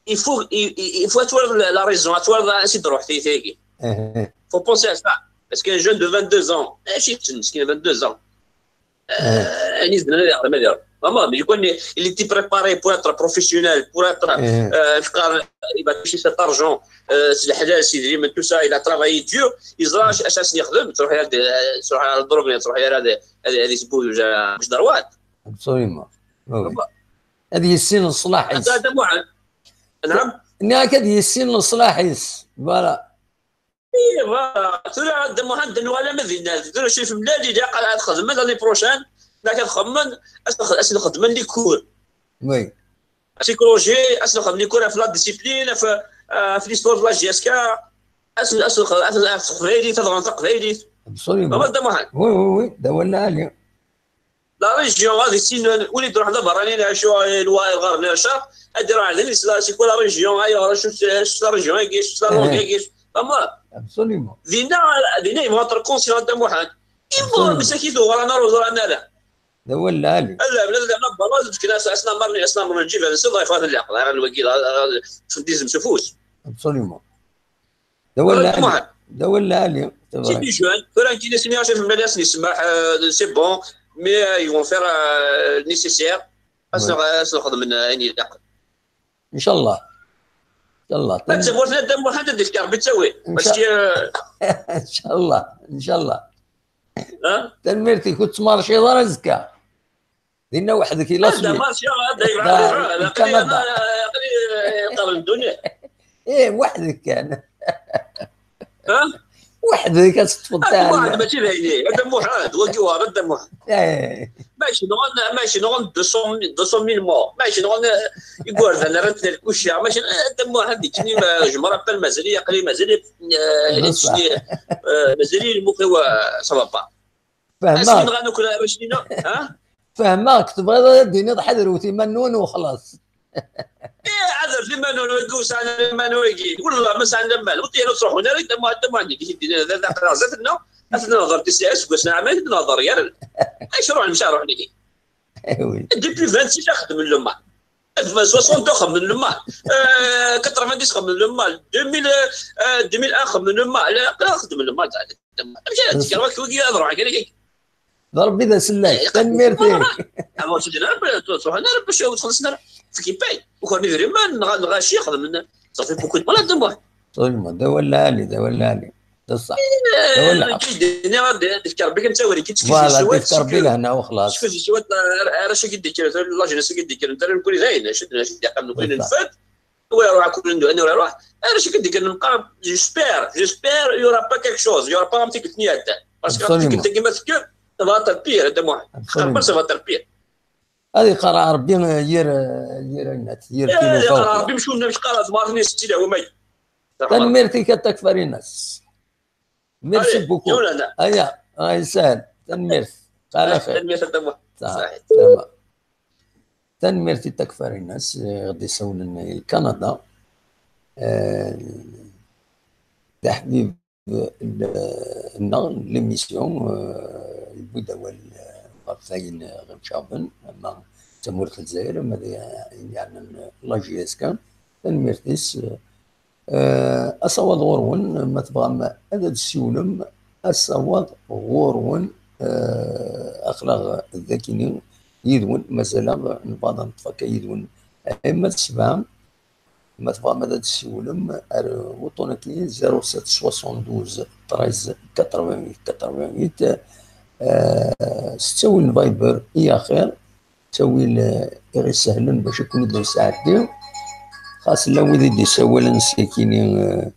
[SPEAKER 5] يفو تورد لا ريزون تورد سي تروح تيكي فو بونسي ا سا باسكو ان جون دو 22 ans ماشي مسكين 22 ans يعني زدنا ما دار ماما يكون اللي تي بريباري بور اتر بروفيسيونيل بور اتر فقار يبقى تمشي سيت ارجون سي الحلال سيدي من تو سا الى ترافاي ديو يزرع اساس يخدم تروح على الدروغ تروح على هذه سبوي باش دروات
[SPEAKER 1] ابسوليمون هذه السن الصلاحيس
[SPEAKER 5] هذا معن نعم
[SPEAKER 1] هناك هذه السن الصلاحيس فوالا
[SPEAKER 5] اي فوالا ترى هذا مهند ولا مذينا تدير شي في بلادي اللي قاعد تخدم لاني بروشان لا كتخمن اسن خدم لي كور
[SPEAKER 1] وي
[SPEAKER 5] سيكولوجي اسن خدم لي كور في لا ديسيبلين في ليستوار لا جي اس كا اسن خدم تضغط قبيلي
[SPEAKER 1] ابسوليمون
[SPEAKER 5] هذا مهند
[SPEAKER 1] وي ده ولا عليا
[SPEAKER 5] لا ريجيون هذه سين ولي تروح هذا براني نعيشوا الواي الغرب الشرق ادير على لا سي كل ريجيون هاي شو ريجيون كيش شو لون كيش فما
[SPEAKER 1] ابسوليمون
[SPEAKER 5] دينا يموتر كونسيون تاع واحد يفو مساكين ورانا ورانا لا
[SPEAKER 1] ده ولا علي
[SPEAKER 5] لا بلاد انا بلاص كنا اسنا مرني نجيب هذا الصدى يفات العقل انا الوكيل في ديزم سفوس
[SPEAKER 1] ابسوليمون ده ولا علي ده ولا علي
[SPEAKER 5] سي دي جون فران كي نسمي شاف الناس نسمح سي بون مي يفون فير نيسيسير اسنا خدم من عيني العقل
[SPEAKER 1] ان شاء الله ان شاء الله
[SPEAKER 5] تبغى تدم واحد الافكار بتسوي ماشي
[SPEAKER 1] ان شاء الله ان شاء الله تنميرتي كنت مارشي رزكا دينا وحدك يلا
[SPEAKER 5] هذا مارشي هذا قبل الدنيا
[SPEAKER 1] ايه وحدك كان
[SPEAKER 5] ها
[SPEAKER 1] وحدك تفضل
[SPEAKER 5] واحد ماشي بعيني هذا واحد وقوا هذا واحد ماشي نغن 200,000 مو ماشي نغن يقول انا رد الكوشي ماشي هذا واحد كني جمره بال مازالي قلي مازالي المخ سافا با
[SPEAKER 1] فهمك
[SPEAKER 5] غناكل رشدينا ها
[SPEAKER 1] فهمك تبغى ديني حضروتي منون وخلاص
[SPEAKER 5] عذر في منون ويقوس على منون يجي والله ما عندنا مال ودينا تروحوا هنا ما عندك هذا قرازتنا نظر تسعس قسنا عمل نظر يا ايش روح نمشي روح نجي ديبي 26 خدم من المال 60 خدم من المال 90 خدم من المال 2001 خدم من المال لا خدم من المال مشيت كروك وكي اضرب عليك
[SPEAKER 1] ضرب بدا سلاح تنميرتي
[SPEAKER 5] اما تروح انا باش تخلصنا في كيباي وكون يدري ما نغاشي ياخذ من صافي بوكو ولا دموع
[SPEAKER 1] طيب ده ولا لي ده صح ده ولا
[SPEAKER 5] انا تذكر بك انت وريك
[SPEAKER 1] تذكر بك هنا وخلاص
[SPEAKER 5] شوف شويه راه شي قد كير الله جنس قد كير انت نقول زين شدنا نقول نفات ويروح كل انا يروح انا شي قد كير نبقى جيسبير يورا با كيك شوز يورا با امتيك ثنيات باسكو انت كيما تذكر تبغى تربيه هذا واحد خبر سبا تربيه
[SPEAKER 1] هذه قرا ربي ير الناس ير كيلو فوق
[SPEAKER 5] قرا ربي مش قرا 68 هو مي
[SPEAKER 1] تنميرتي كتكفر الناس ميرسي بوكو هيا هاي سهل تنميرت على خير
[SPEAKER 5] تنميرت
[SPEAKER 1] صحيح تمام تنميرتي تكفر الناس غادي يسولنا كندا تحبيب ليميسيون البدوى الغرفين غنشابن اما تمور الجزائر يعني لا جي اس كان تنميرتيس أصوات غورون ما تبغى هذا السيولم أصوات غورون أخلاق الذكيين يدون مثلا نبغى نتفكر يدون إما تسبع ما تبغى مدى السيولم وطونكي 0772 13 88 ستاوي الفايبر يا خير تسوي غير سهلا باش يكون يدير ساعتين خاص لا وليد يسوي نسكيني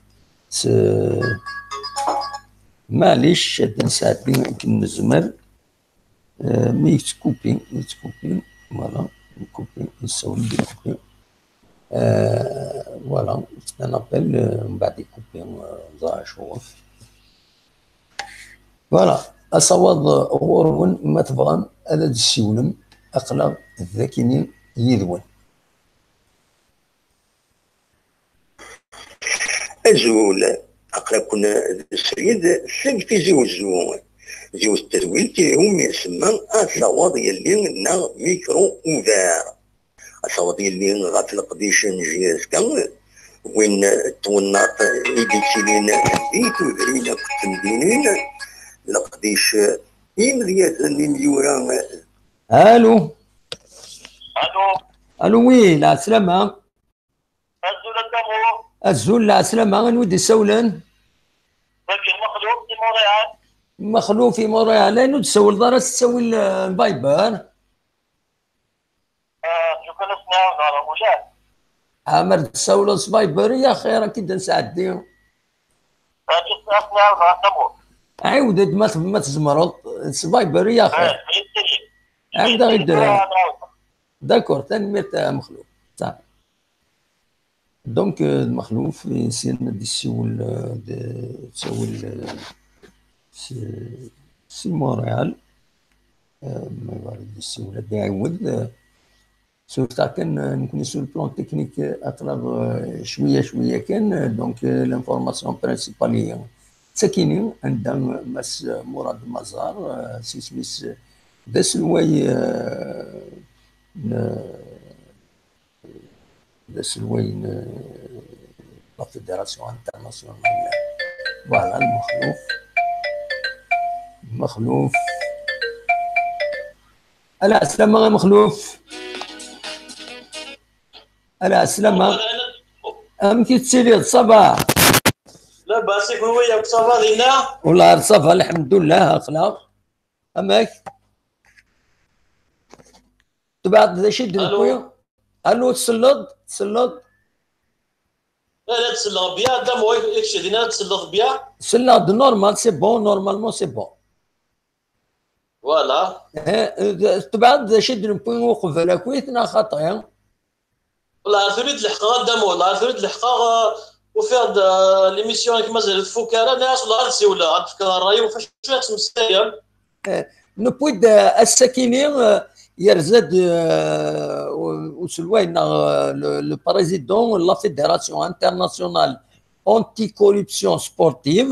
[SPEAKER 1] معليش شادين ساعتين يمكن نزمر مي تكوبين فوالا كوبين نسوي ندير كوبين فوالا نابيل من بعد يكوبين 10 شهور فوالا أصوات غورون ما تبغى هذا السيولم أقلق الذاكيين يذون
[SPEAKER 6] أزول أقرب كنا السيد في زيو التزويل هم يسمى أصوات يلي نا ميكرو أوفار أصوات يلي غاف القديش نجيز كان وين توناط إيديتيلين البيت وذرينا كتمدينين القديش يمريات اللي ميورا
[SPEAKER 1] الو
[SPEAKER 3] الو
[SPEAKER 1] وي لا سلامة
[SPEAKER 3] الزول الدمو
[SPEAKER 1] الزول لا سلامة نودي سولن
[SPEAKER 3] باقي مخلوق في موريال
[SPEAKER 1] مخلوق في موريال لانو تسول دار تسوي الفايبر
[SPEAKER 3] شكرا اسمعوا على مجال
[SPEAKER 1] عامر تسول الفايبر يا خير اكيد نساعدني
[SPEAKER 3] اسمعوا مع الدمو
[SPEAKER 1] عاودت ما تزمرض الفايبر يا خير عاود غير داكور تنميت مخلوق صح دونك المخلوف يصير دي السيول سي مونريال ما يبغى السيول هذا يعود سورتا كان نكون سور بلان تكنيك اطلب شويه كان دونك لانفورماسيون برينسيبال هي ساكنين عندها ماس مراد مزار سي سميس داسلواي لا فيدراسيون انترناسيونال فوالا مخلوف ألا سلامة مخلوف ألا سلامة أمكي تسيري الصباح
[SPEAKER 5] لا باس يكون وياك صباح لينا
[SPEAKER 1] والله صباح الحمد لله أخلاق أماك تبعد شد الكوية الو تسلط
[SPEAKER 5] لا تسلط بيا دام هو يكشدينا تسلط بيا
[SPEAKER 1] تسلط نورمال سي بون نورمالمون سي بون
[SPEAKER 5] فوالا
[SPEAKER 1] تبعد شد الكوية وقف على كويتنا خطايا
[SPEAKER 5] والله ثريد الحقا دام والله ثريد الحقا وفي هاد ليميسيون كيما زال الفكاره ناس والله غادي ولا غاد تفكر الراي وفاش شويه تمسايا
[SPEAKER 1] نبويد الساكنين يرزد وسلوين لو بريزيدون لا فيدراسيون انترناسيونال اونتي كوربسيون سبورتيف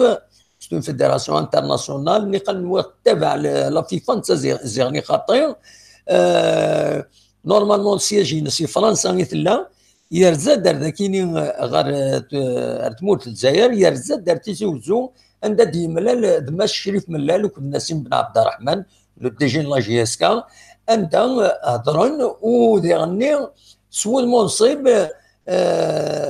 [SPEAKER 1] سي اون فيدراسيون انترناسيونال اللي قال تابع لا فيفا نتا خاطر نورمالمون سياجي في فرنسا مثلا يرزد دار كاينين غير تموت الجزائر يرزد دار تيزوزو عند دي ملال دماش شريف ملال وكنا ناسين بن عبد الرحمن لو دي جي لا جي اس كا انت هضرن وديغني سوى المنصب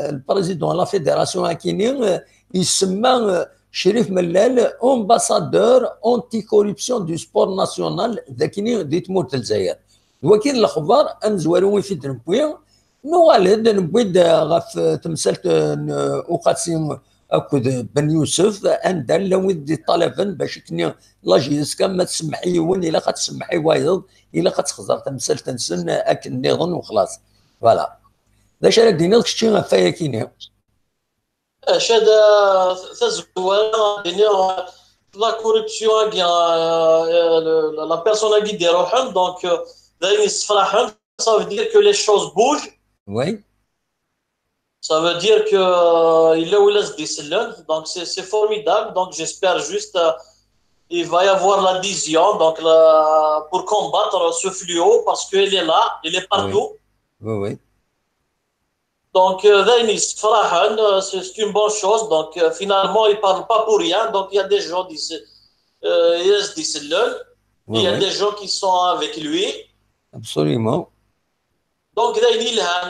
[SPEAKER 1] البريزيدون لا فيدراسيون كاينين يسمى شريف ملال امباسادور اونتي كوربسيون دو سبور ناسيونال ذاكيني دي تموت الجزائر وكاين الاخبار انزوالو في دربويا نوالد نبويد غاف تمثلت اوقاتسين اكد بن يوسف اندر لو ودي طلبا باش كني لاجيس كان ما تسمحي ون الا كتسمحي وايض الا كتخزر تمثال تنسن اكن نظن وخلاص فوالا باش راه دينا لك شتي غفايا كيني
[SPEAKER 7] شاد تزوار دينا لا كوربسيون la personne a guidé روحهم دونك دايما يستفرحهم ça veut dire que les choses bougent.
[SPEAKER 1] Oui.
[SPEAKER 7] Ça veut dire que il est où donc c'est formidable. Donc j'espère juste il va y avoir l'adhésion donc pour combattre ce fléau parce qu'elle est là, elle est partout.
[SPEAKER 1] Oui, oui.
[SPEAKER 7] Donc c'est une bonne chose. Donc finalement il parle pas pour rien. Donc il y a des gens qui il y a des gens qui sont avec lui.
[SPEAKER 1] Absolument.
[SPEAKER 7] دونك داين يلهان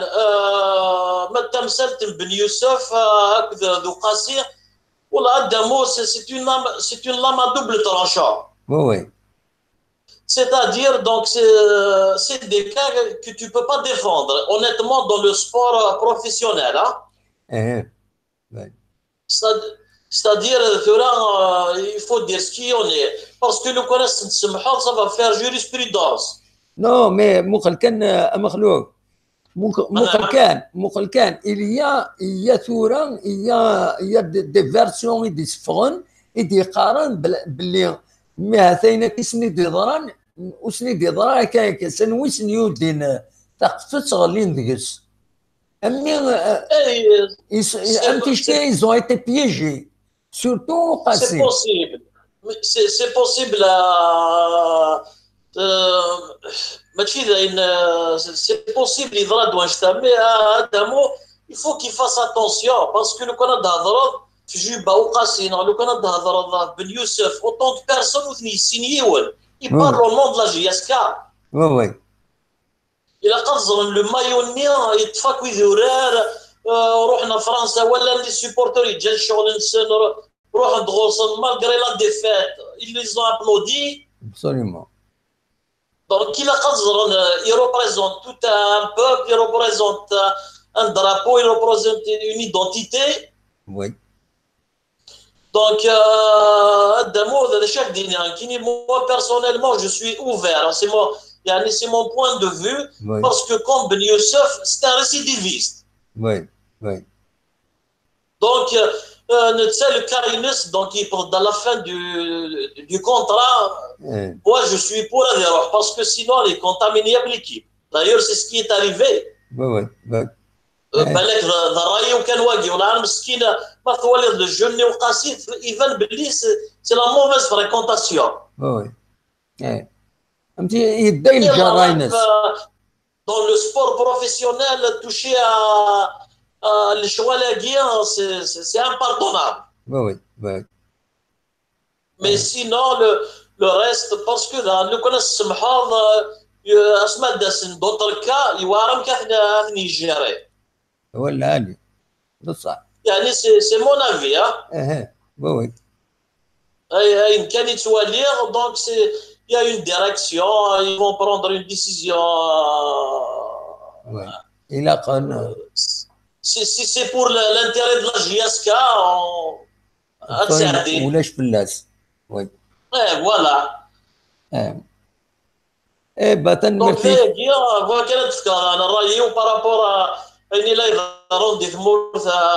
[SPEAKER 7] ما تمثلت بن يوسف هكذا ذو قصير ولا دامو c'est une lame à double tranchant.
[SPEAKER 1] Oui, oui.
[SPEAKER 7] C'est-à-dire donc c'est des cas que tu peux pas défendre honnêtement dans le sport professionnel hein.
[SPEAKER 1] Ouais.
[SPEAKER 7] C'est-à-dire il faut dire ce qui en est parce que le connaissance نسمحوا ça va faire jurisprudence.
[SPEAKER 1] Non mais مخلكان مخلوق مخلكان il y a ثورة il y a des versions اللي تفغن اللي يقارن باللي ما هذين كيسني ديضران وسني ديضران كاين سنوي سنيو دين تقفت غلين ديس امي امتي ils ont été piégés surtout
[SPEAKER 7] c'est possible c'est possible ماشي c'est possible يضرب واجتمع هذا مو il faut qu'il fasse attention parce que لو كان هضروا في جوبا وقاسين لو كان هضروا بن يوسف autant de personnes وثني سينيول il parle au nom de la JSK.
[SPEAKER 1] Oui.
[SPEAKER 7] إلا قصرن لو مايوني يتفاك ويذورار روحنا فرنسا ولا لي سيبورتور يجي الشغل نسن روح دغوصن malgré la défaite ils les ont applaudi.
[SPEAKER 1] Absolument.
[SPEAKER 7] Donc, il représente tout un peuple, il représente un drapeau, il représente une identité.
[SPEAKER 1] Oui.
[SPEAKER 7] Donc, moi, personnellement, je suis ouvert. C'est mon point de vue.
[SPEAKER 1] Oui.
[SPEAKER 7] Parce que comme Ben Youssef, c'est un récidiviste.
[SPEAKER 1] Oui.
[SPEAKER 7] Donc, le Karinus, donc dans la fin du contrat, moi je suis pour l'erreur parce que sinon il est contaminé l'équipe. D'ailleurs, c'est ce qui est arrivé.
[SPEAKER 1] Oui.
[SPEAKER 7] بالك الراي وكان واقي ولا مسكين ما تولد الجن وقاسيت يبان باللي سي لا موفيز فريكونتاسيون.
[SPEAKER 1] Oui. فهمتي يدي الجراينس.
[SPEAKER 7] Dans le sport professionnel, toucher à les chevaliers, c'est impardonnable.
[SPEAKER 1] Oui.
[SPEAKER 7] Mais sinon, le reste, parce que dans le connaissance, d'autres cas, il y a un cas nigérien.
[SPEAKER 1] Voilà,
[SPEAKER 7] c'est mon avis.
[SPEAKER 1] Oui.
[SPEAKER 7] Il donc il y a une direction, ils vont prendre une décision.
[SPEAKER 1] Oui. Il a
[SPEAKER 7] Si c'est pour l'intérêt de la JSK,
[SPEAKER 1] ولاش فلاس. Oui.
[SPEAKER 7] Voilà. Donc, كانت فكرة أنا رأيي par rapport à إني لا يضرون دي ثمور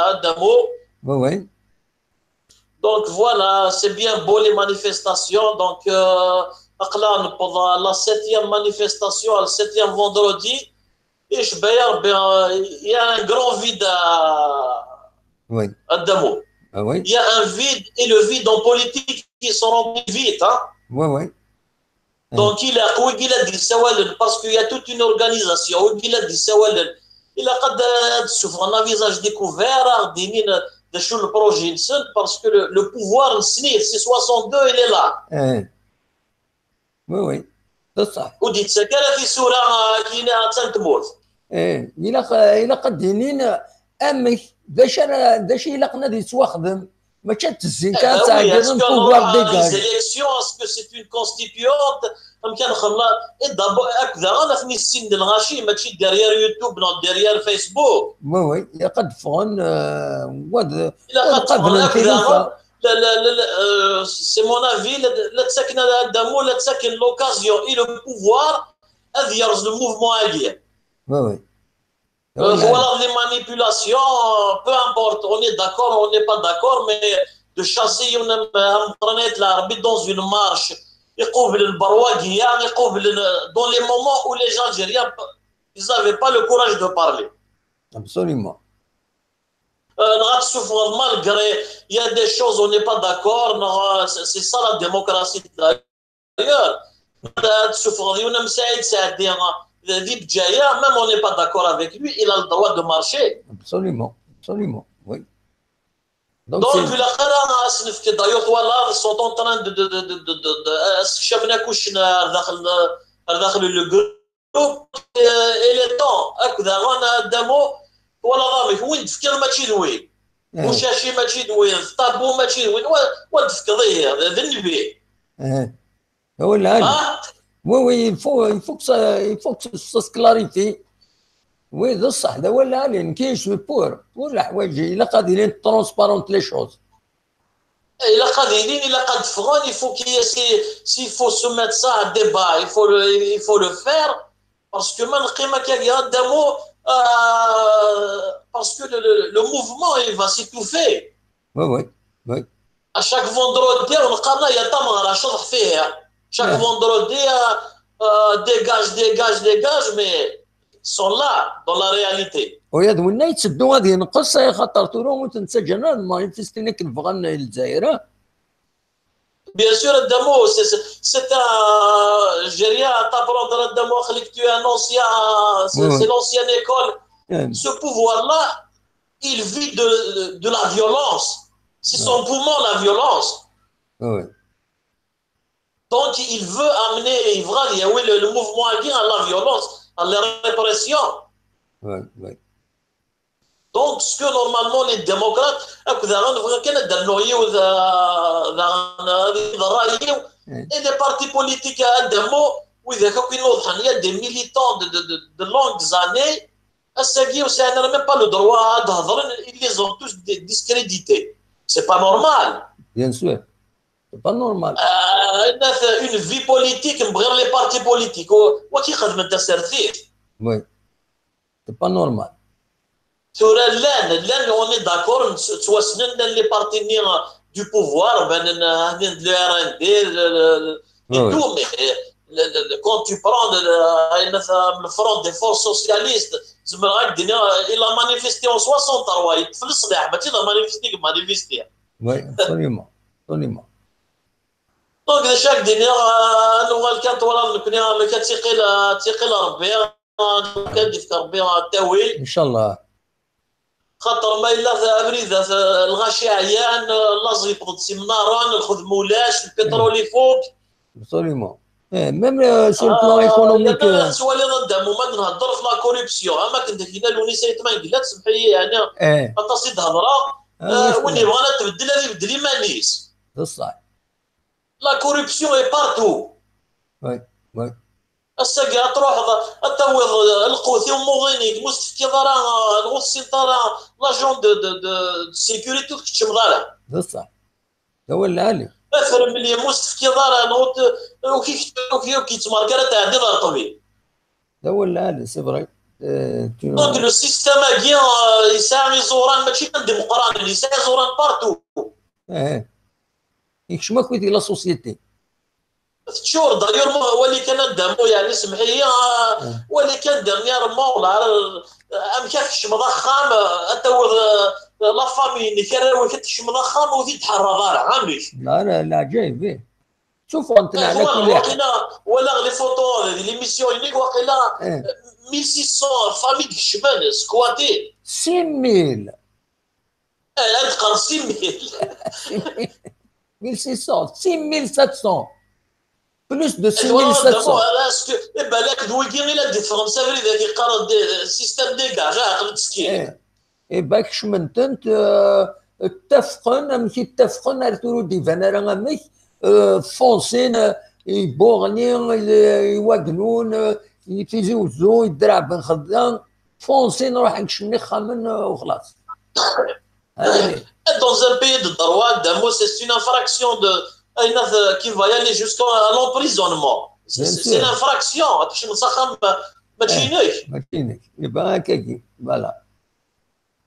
[SPEAKER 7] الدمو.
[SPEAKER 1] Oui.
[SPEAKER 7] Donc voilà, c'est bien beau les manifestations. Donc, pendant la 7e manifestation, le 7e vendredi, il y a un grand vide à Damo.
[SPEAKER 1] Oui.
[SPEAKER 7] Il y a un vide et le vide en politique qui se remplit vite.
[SPEAKER 1] Oui.
[SPEAKER 7] Donc il a dit parce qu'il y a toute une organisation. Il a dit il a souffert un visage découvert, de le projet parce que le pouvoir, c'est 62, il est là.
[SPEAKER 1] Oui. C'est ça.
[SPEAKER 7] وديت سكرة في سورة كينا تنتموت.
[SPEAKER 1] إلا قد دينين أمك داش إلا قنا دي تواخدم ما كانت الزنكه
[SPEAKER 7] oui,
[SPEAKER 1] تاع
[SPEAKER 7] est-ce
[SPEAKER 1] un
[SPEAKER 7] qu'on
[SPEAKER 1] pouvoir
[SPEAKER 7] aura des
[SPEAKER 1] dégage.
[SPEAKER 7] élections? Est-ce que c'est une constituante? كان خلا هكذا انا في السن الغاشي ماشي ديريار يوتيوب نو ديريار فيسبوك.
[SPEAKER 1] وي يقدفون
[SPEAKER 7] الا قد
[SPEAKER 1] قبل
[SPEAKER 7] هكذا لا لا لا سي مون افي لا تسكن هذا مو لا تسكن لوكازيون اي لو بوفوار هذا يرز لو موفمون اغير.
[SPEAKER 1] وي
[SPEAKER 7] Voilà les manipulations, peu importe, on est d'accord, on n'est pas d'accord, mais de chasser dans une marche, dans les moments où les Algériens, ils n'avaient pas le courage de parler.
[SPEAKER 1] Absolument.
[SPEAKER 7] Malgré, il y a des choses, on n'est pas d'accord, c'est ça la démocratie d'ailleurs. Même on n'est pas d'accord avec lui, il a le droit de marcher.
[SPEAKER 1] Absolument, absolument, oui.
[SPEAKER 7] Donc d'ailleurs, voilà, ils sont en train de le groupe et le temps. voilà وين تفكر ماشي دوين وشاشي ماشي دوين طابو ماشي دوين وين تفكريه ذنبي
[SPEAKER 1] هو العالم وي يفوك سس كلاريتي وي ذا الصح هذا هو العالم كاينش بور الحوايج الا قادرين ترونسبارونت لي شوز
[SPEAKER 7] الا قادرين الا قد فغون يفو كي سي فو سو ميت سا ديبا يفو لو فير باسكو ما نقيمه كي قدامو parce que le mouvement il va s'étouffer.
[SPEAKER 1] Oui.
[SPEAKER 7] À chaque vendredi, on a la chambre faire. Chaque vendredi, dégage, mais ils sont là dans la réalité.
[SPEAKER 1] ويا دوينا يتسدوا هذه نقص خاطر تروم وتنسجن المانيفيستيني كنبغى الجزائر.
[SPEAKER 7] Bien sûr, Damo, c'est un Algérien à t'apprendre Damo, tu es un ancien, c'est l'ancienne école. Ce pouvoir-là, il vit de la violence. C'est son poumon, la violence. Donc, il veut amener le mouvement à la violence, à la répression. Donc, ce que normalement les démocrates, et les partis politiques, il y a des militants de longues années, ils n'ont même pas le droit ils les ont tous discrédités. C'est pas normal.
[SPEAKER 1] Bien sûr. C'est pas normal.
[SPEAKER 7] Une vie politique, les partis politiques.
[SPEAKER 1] Oui. C'est pas normal.
[SPEAKER 7] On est d'accord, les partenaires du pouvoir, le RND, et tout, mais quand tu prends le front des forces socialistes, il a manifesté en 63, il a manifesté.
[SPEAKER 1] Oui, absolument.
[SPEAKER 7] Donc, chaque dernière, nous allons
[SPEAKER 1] Inch'Allah.
[SPEAKER 7] خاطر ما الا ابريد الغاشي عيان لازم يفقد سيمناران الخذ مولاش البترول يفوق
[SPEAKER 1] ابسوليومون ميم سور بلان ايكونوميك
[SPEAKER 7] سوالي ضد وما نهضر في لا كوريبسيون اما كنت هنا لونيسيت ما قلت سمحي لي يعني تصيد هضره وين يبغى تبدل هذه يبدل مانيس
[SPEAKER 1] بصح
[SPEAKER 7] لا كوريبسيون اي بارتو
[SPEAKER 1] وي
[SPEAKER 7] الساقع تروح التوض القوثي وموغينيك مستفكي ضرا الغوصي ضرا لاجون دو سيكوريتي كتشمضارا
[SPEAKER 1] بصح هو العالي
[SPEAKER 7] افهم اللي مستفكي ضرا نوت وكي تماركا تاع دي ضر طويل
[SPEAKER 1] هو العالي سي فري
[SPEAKER 7] دونك لو سيستيم اكي يساعي زوران ماشي ديمقراطي يساعي زوران بارتو
[SPEAKER 1] يكشما كويتي لا سوسيتي
[SPEAKER 7] شور دايور ولي كان دامو يعني سمحيه ولي كان ديرنييرمون ام كاكش مضخم اتوض لا فامي اللي كان كتش مضخم وزيد تحرر عامش
[SPEAKER 1] لا جاي به شوف انت على كل
[SPEAKER 7] ولا لي فوتو لي ميسيون ينيك واقيلا 1600 فامي كشمان سكواتي
[SPEAKER 1] 6000
[SPEAKER 7] ادقر 6000
[SPEAKER 1] 1600 6700 plus de 6700
[SPEAKER 7] بالك دويكي غير دي فرنسا غير ذاك يقرا سيستم ديكاج عقل تسكين
[SPEAKER 1] اي باك شمنتنت اتفقنا ماشي اتفقنا ارتولو ديفان راه ميك فونسين يبوغني يواقنون يتيزوزو يدرع بن خدام فونسين نروح نكشمني خامن وخلاص.
[SPEAKER 7] Dans un pays de droit, c'est une infraction qui va y aller jusqu'à l'emprisonnement. C'est une infraction.
[SPEAKER 1] ماشي يبقى هكاكي فوالا.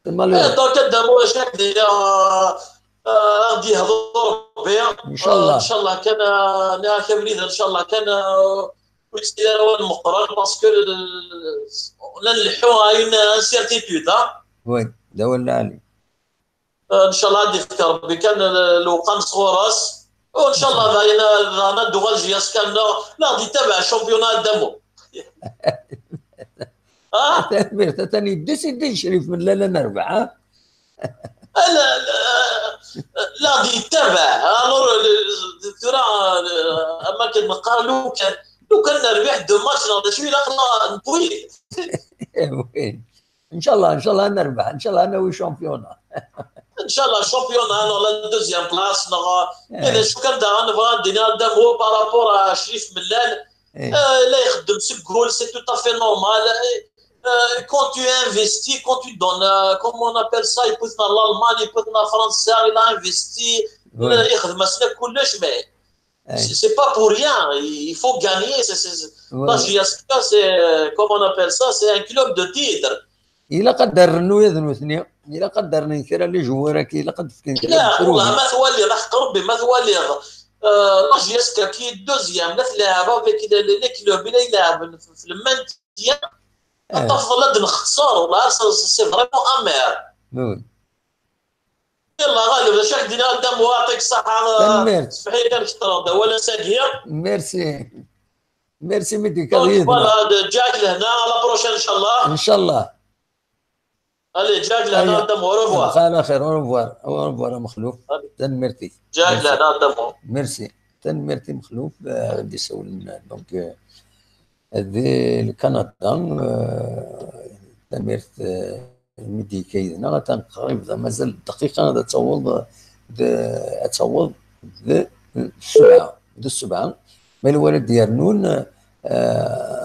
[SPEAKER 7] دونك دامو شاك غادي يهضر بها ان شاء الله كان كبريد ان شاء الله كان ويستيروا المقرر باسكو نلحوا اون انسيرتيتود.
[SPEAKER 1] وي دولنا علي
[SPEAKER 7] ان شاء الله غادي يفكر ربي كان لو كان صغوراس وان شاء الله انا دوغال جياس كان لا غادي يتابع الشامبيونات دامو.
[SPEAKER 1] تاني دي شريف من لا نربح.
[SPEAKER 7] لا غادي يتابع الور ترى اما كنقال لو كان نربح دو ماتش هذا شويه لا نطوي.
[SPEAKER 1] ان شاء الله نربح ان شاء الله انا وشامبيونا
[SPEAKER 7] ان شاء الله الشامبيونا انا لا دوزيام بلاص اذا شو كان غادي نقدم هو بارابور شريف ملال لا يخدم سكول سي تو افي نورمال. Quand tu investis, quand tu donnes, comment on appelle ça, il peut être dans l'Allemagne, il peut être dans la France, il a investi, c'est pas pour rien, il faut gagner. La GSK, c'est, comment on appelle ça, c'est un club de titres.
[SPEAKER 1] إلا قدرنا يذنوثني إلا قدرنا يثير لي جوارك إلا قد فكين
[SPEAKER 7] لا والله ما ثوالي راح قربي ما ثوالي لا GSK كي الدوزيام لا تلعب avec لي كلوب اللي يلعب في المانتيا أفضل نخسر ولا سي فريمون امير. يلا غالب شاك دينا قدام ويعطيك الصحة. صحيح كان كثر ولا ساقية.
[SPEAKER 1] ميرسي ميدي كريم.
[SPEAKER 7] فوالا جاك لهنا على بروشين ان شاء الله.
[SPEAKER 1] ان شاء الله.
[SPEAKER 7] الي جاك لهنا قدام اورفوار.
[SPEAKER 1] على خير اورفوار مخلوف. تنمرتي.
[SPEAKER 7] جاك لهنا قدام.
[SPEAKER 1] ميرسي تنمرتي مخلوف غادي يسول دونك هذه كندا تمرت ميدي كيدنا تنقريب مازال دقيقة غادا تصوض السبعة ما الوالد ديالنا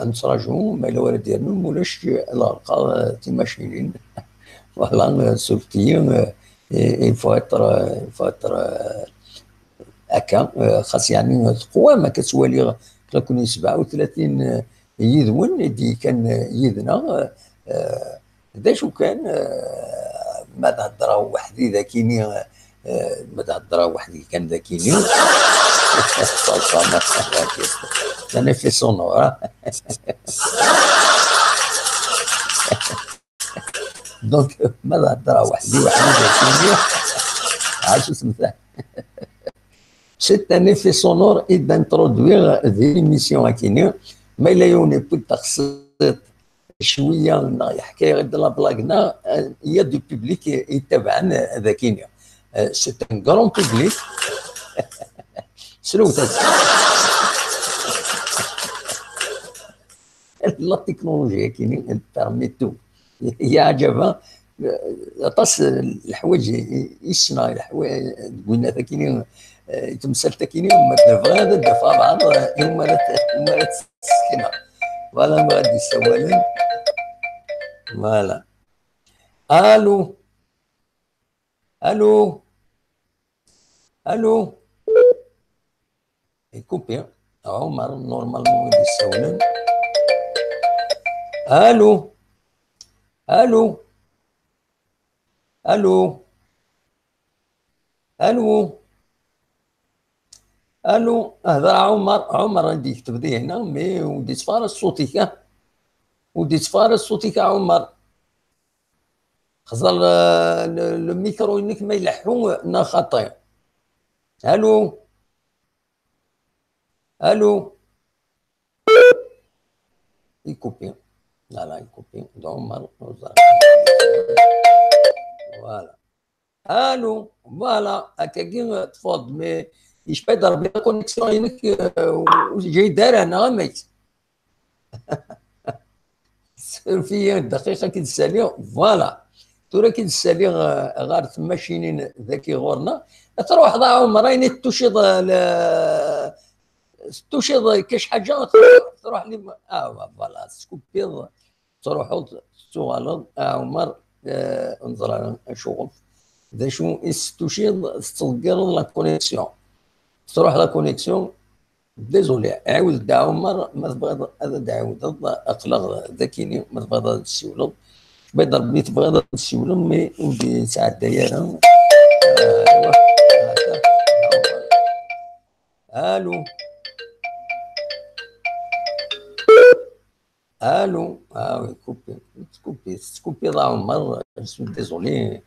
[SPEAKER 1] نتراجعو ما الوالد ديالنا مولاش الأرقام تماشيين فوالا سوفتيين يفو اتر هكا خاص يعني القوى ما كتوالي كون 37 يذون اللي كان يذنا دا شو كان ما تهضرا وحدي ذاكيني ما تهضرا وحدي كان ذاكيني انا في صنورة دونك ما تهضرا وحدي ذاكيني عاش سمثاه. Cette année fait sonore et d'introduire des émissions à Kenya. Mais là, on est plus تخصيص شوية يحكي غير لا بلاغنا. Il y a du public يتابعنا ذا كينيا. C'est un grand public. شنو لا تكنولوجيا كينيا permet tout. هي عجبها طاس الحوايج يصنع الحوايج قلنا ذا كينيا تمثل تكيني وما تنفع هذا الدفع بعض يوم ما تسكنها ولا ما غادي يسوالن فوالا. الو الو الو يكوبي عمر نورمالمون غادي يسولن. الو الو الو الو الو هذا عمر غادي يكتب لي هنا مي ودي تفارس صوتك عمر خزر الميكرو انك ما يلحو نا خطي. الو يكوبي لا يكوبي عمر فوالا. الو فوالا هكا تفضل مي يشبه ضرب لي كونيكسيون هناك جاي دار انا غميت في دقيقه كي تسالي فوالا تورا كي تسالي غار تما شينين ذاكي غورنا تروح ضاع عمرين توشيض كاش حاجه تروح لي فوالا سكوبيض تروحوا تغلط عمر انظر شغل ذا شو استوشيض تلقى لا كونيكسيون تروح لا كونيكسيون ديزولي عاود دا عمر ما تبغى هذا تعاود اقلق ذاكيني ما تبغى تسولف بيضرب مي تبغى تسولف مي ودي ساعات دايره الو الو وي كوبي ضاع عمر سو ديزولي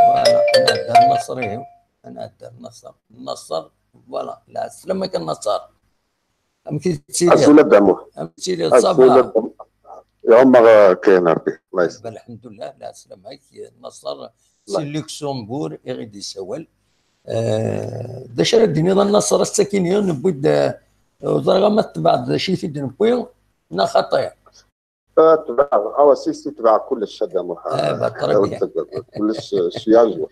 [SPEAKER 1] فوالا انا دار النصر انا دار النصر فوالا لا سلامة كان النصر امكي تسيري امكي تصابها
[SPEAKER 8] يا عمر كاين ربي الله يسلمك
[SPEAKER 1] الحمد لله لا سلامك النصر سي لوكسمبور يغيد يسول داش الدنيا النصر الساكنين نبود وزرغا ما تبع شي في نبوي نا خطير
[SPEAKER 8] تبع او سيستي تبع كل الشده محا كلش شياج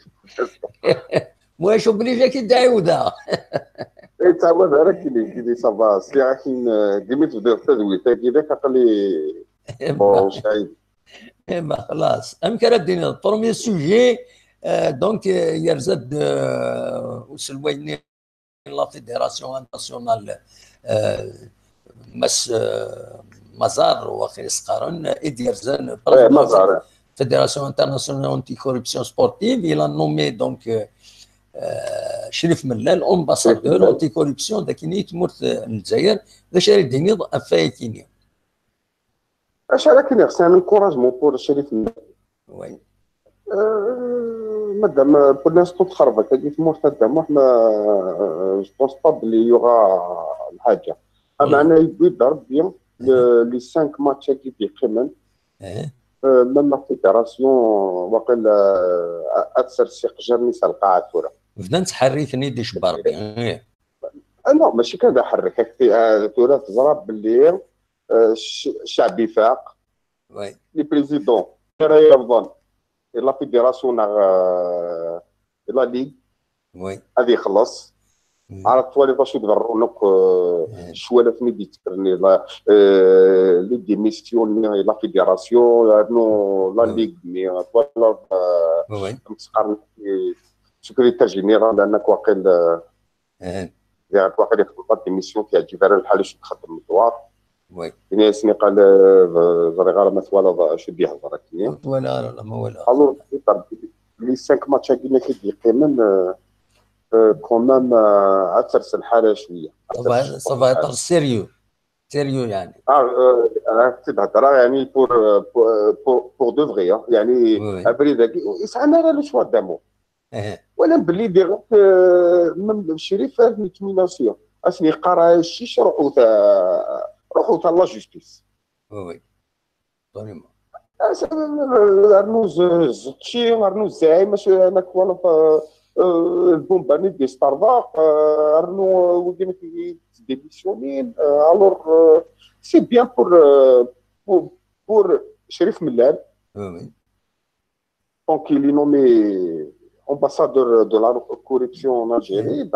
[SPEAKER 1] واش اوبليجا كي تعاودها
[SPEAKER 8] اي تعاود راكي كي صافا سلاحين ديما تبدا التدويت كذا كتقلي بون شايد
[SPEAKER 1] ايوا خلاص امك ردينا البروميير سوجي دونك يرزد وسلويني لا فيدراسيون ناسيونال مس مزار واخي سقارن ادير زان
[SPEAKER 8] مزار
[SPEAKER 1] فيدراسيون انترناسيونال انتي كوربسيون سبورتيف الى نومي دونك شريف ملال امباسادور انتي كوربسيون ذاك نيت مورت الجزائر باش يديني افايتيني
[SPEAKER 8] اش راكي خصنا انكوراجمون بور شريف ملال
[SPEAKER 1] وي
[SPEAKER 8] مادام بور لانستون تخربق هذيك مرتده ما جو بونس با بلي يوغا الحاجه اما انا يبغي يضرب بيان لي 5 ماتش كي يقيمن ميم لا فيدراسيون واقيلا اكثر شي قجرني القاعه ثورة
[SPEAKER 1] بدا نتحريثني دي شبار بيان
[SPEAKER 8] لا ماشي كذا حرك ثورة تزرب باللي الشعب يفاق
[SPEAKER 1] وي
[SPEAKER 8] لي بريزيدون يرفضون لا فيدراسيون لا ليغ
[SPEAKER 1] وي
[SPEAKER 8] هذه خلص عرفت ولي باش يدرونك شويه في ميدي تكرني لي ديميسيون لا فيدراسيون نو لا ليغ مي ولا
[SPEAKER 1] وي
[SPEAKER 8] مسقر سكرتير جينيرال لانك واقيل يعني واقيل يخدم ديميسيون كيعجب على الحال واش تخدم الدوار
[SPEAKER 1] وي
[SPEAKER 8] يعني سني قال زريغار مثلا شو بيهضر كاين
[SPEAKER 1] ولا ما ولا
[SPEAKER 8] الو لي 5 ماتش كيما كيقيمن كومام عترس الحاله شويه
[SPEAKER 1] صافا يطر سيريو يعني
[SPEAKER 8] تهضر يعني بور دو فغي يعني ابري ذاك يسعنا على شوا دامو ولا بلي دير من شريف نيتميناسيون اسني قرا الشيش روحوا تا لا جوستيس
[SPEAKER 1] وي طونيما
[SPEAKER 8] ارنوز زتشي ارنوز زعيم ماشي انا كوالا البومباني دي ستارفاق ارنو ولينا ديميسيونين الور سي بيان بور شريف ملال
[SPEAKER 1] وي
[SPEAKER 8] دونك il est nommé ambassadeur de la corruption en Algérie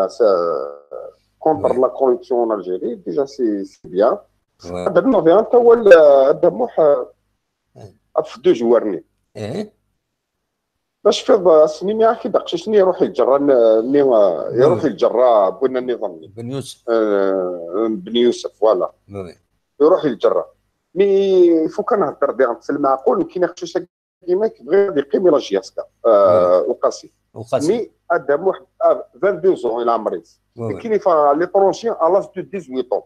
[SPEAKER 8] contre la corruption en Algérie déjà c'est bien هذا النوفي انت ولا دموح في دو جوارني باش في السنين يا اخي داك شنو يروح يتجرى يروح يتجرى بنا النظام بن يوسف فوالا يروح يتجرى مي فو كنهضر بها في المعقول كاين خصوصا كيما كيبغي يقيم لا جياسكا وقاسي مي دموح 22 زون الى عمريز كاين لي طرونشين الاج دو 18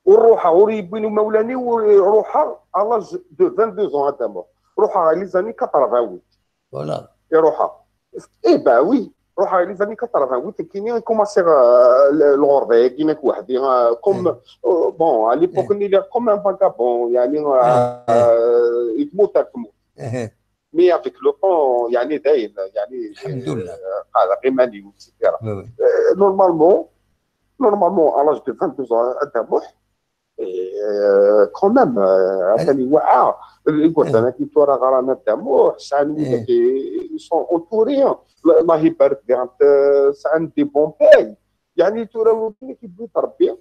[SPEAKER 8] وروحها وريبينو مولاني وروحها الاج دو 22 زون دموح روحها لي زاني 88
[SPEAKER 1] فوالا
[SPEAKER 8] يروحها اي با وي روحها لي زاني 88 كاينين كوماسي الغربه كاينك واحد كوم بون على ليبوك ني كوم ان فاكابون يعني يتموت مي افيك لو طون يعني داين يعني
[SPEAKER 1] الحمد لله
[SPEAKER 8] هذا قيماني وسيتيرا نورمالمون الاج دو 22 زون دموح كومام عاوتاني وعى يقول انا كي تورا غرانا دامو ساعه ولا كي سون اونتوري الله يبارك فيهم ساعه دي بون باي يعني تورا ولدي كيبغي تربي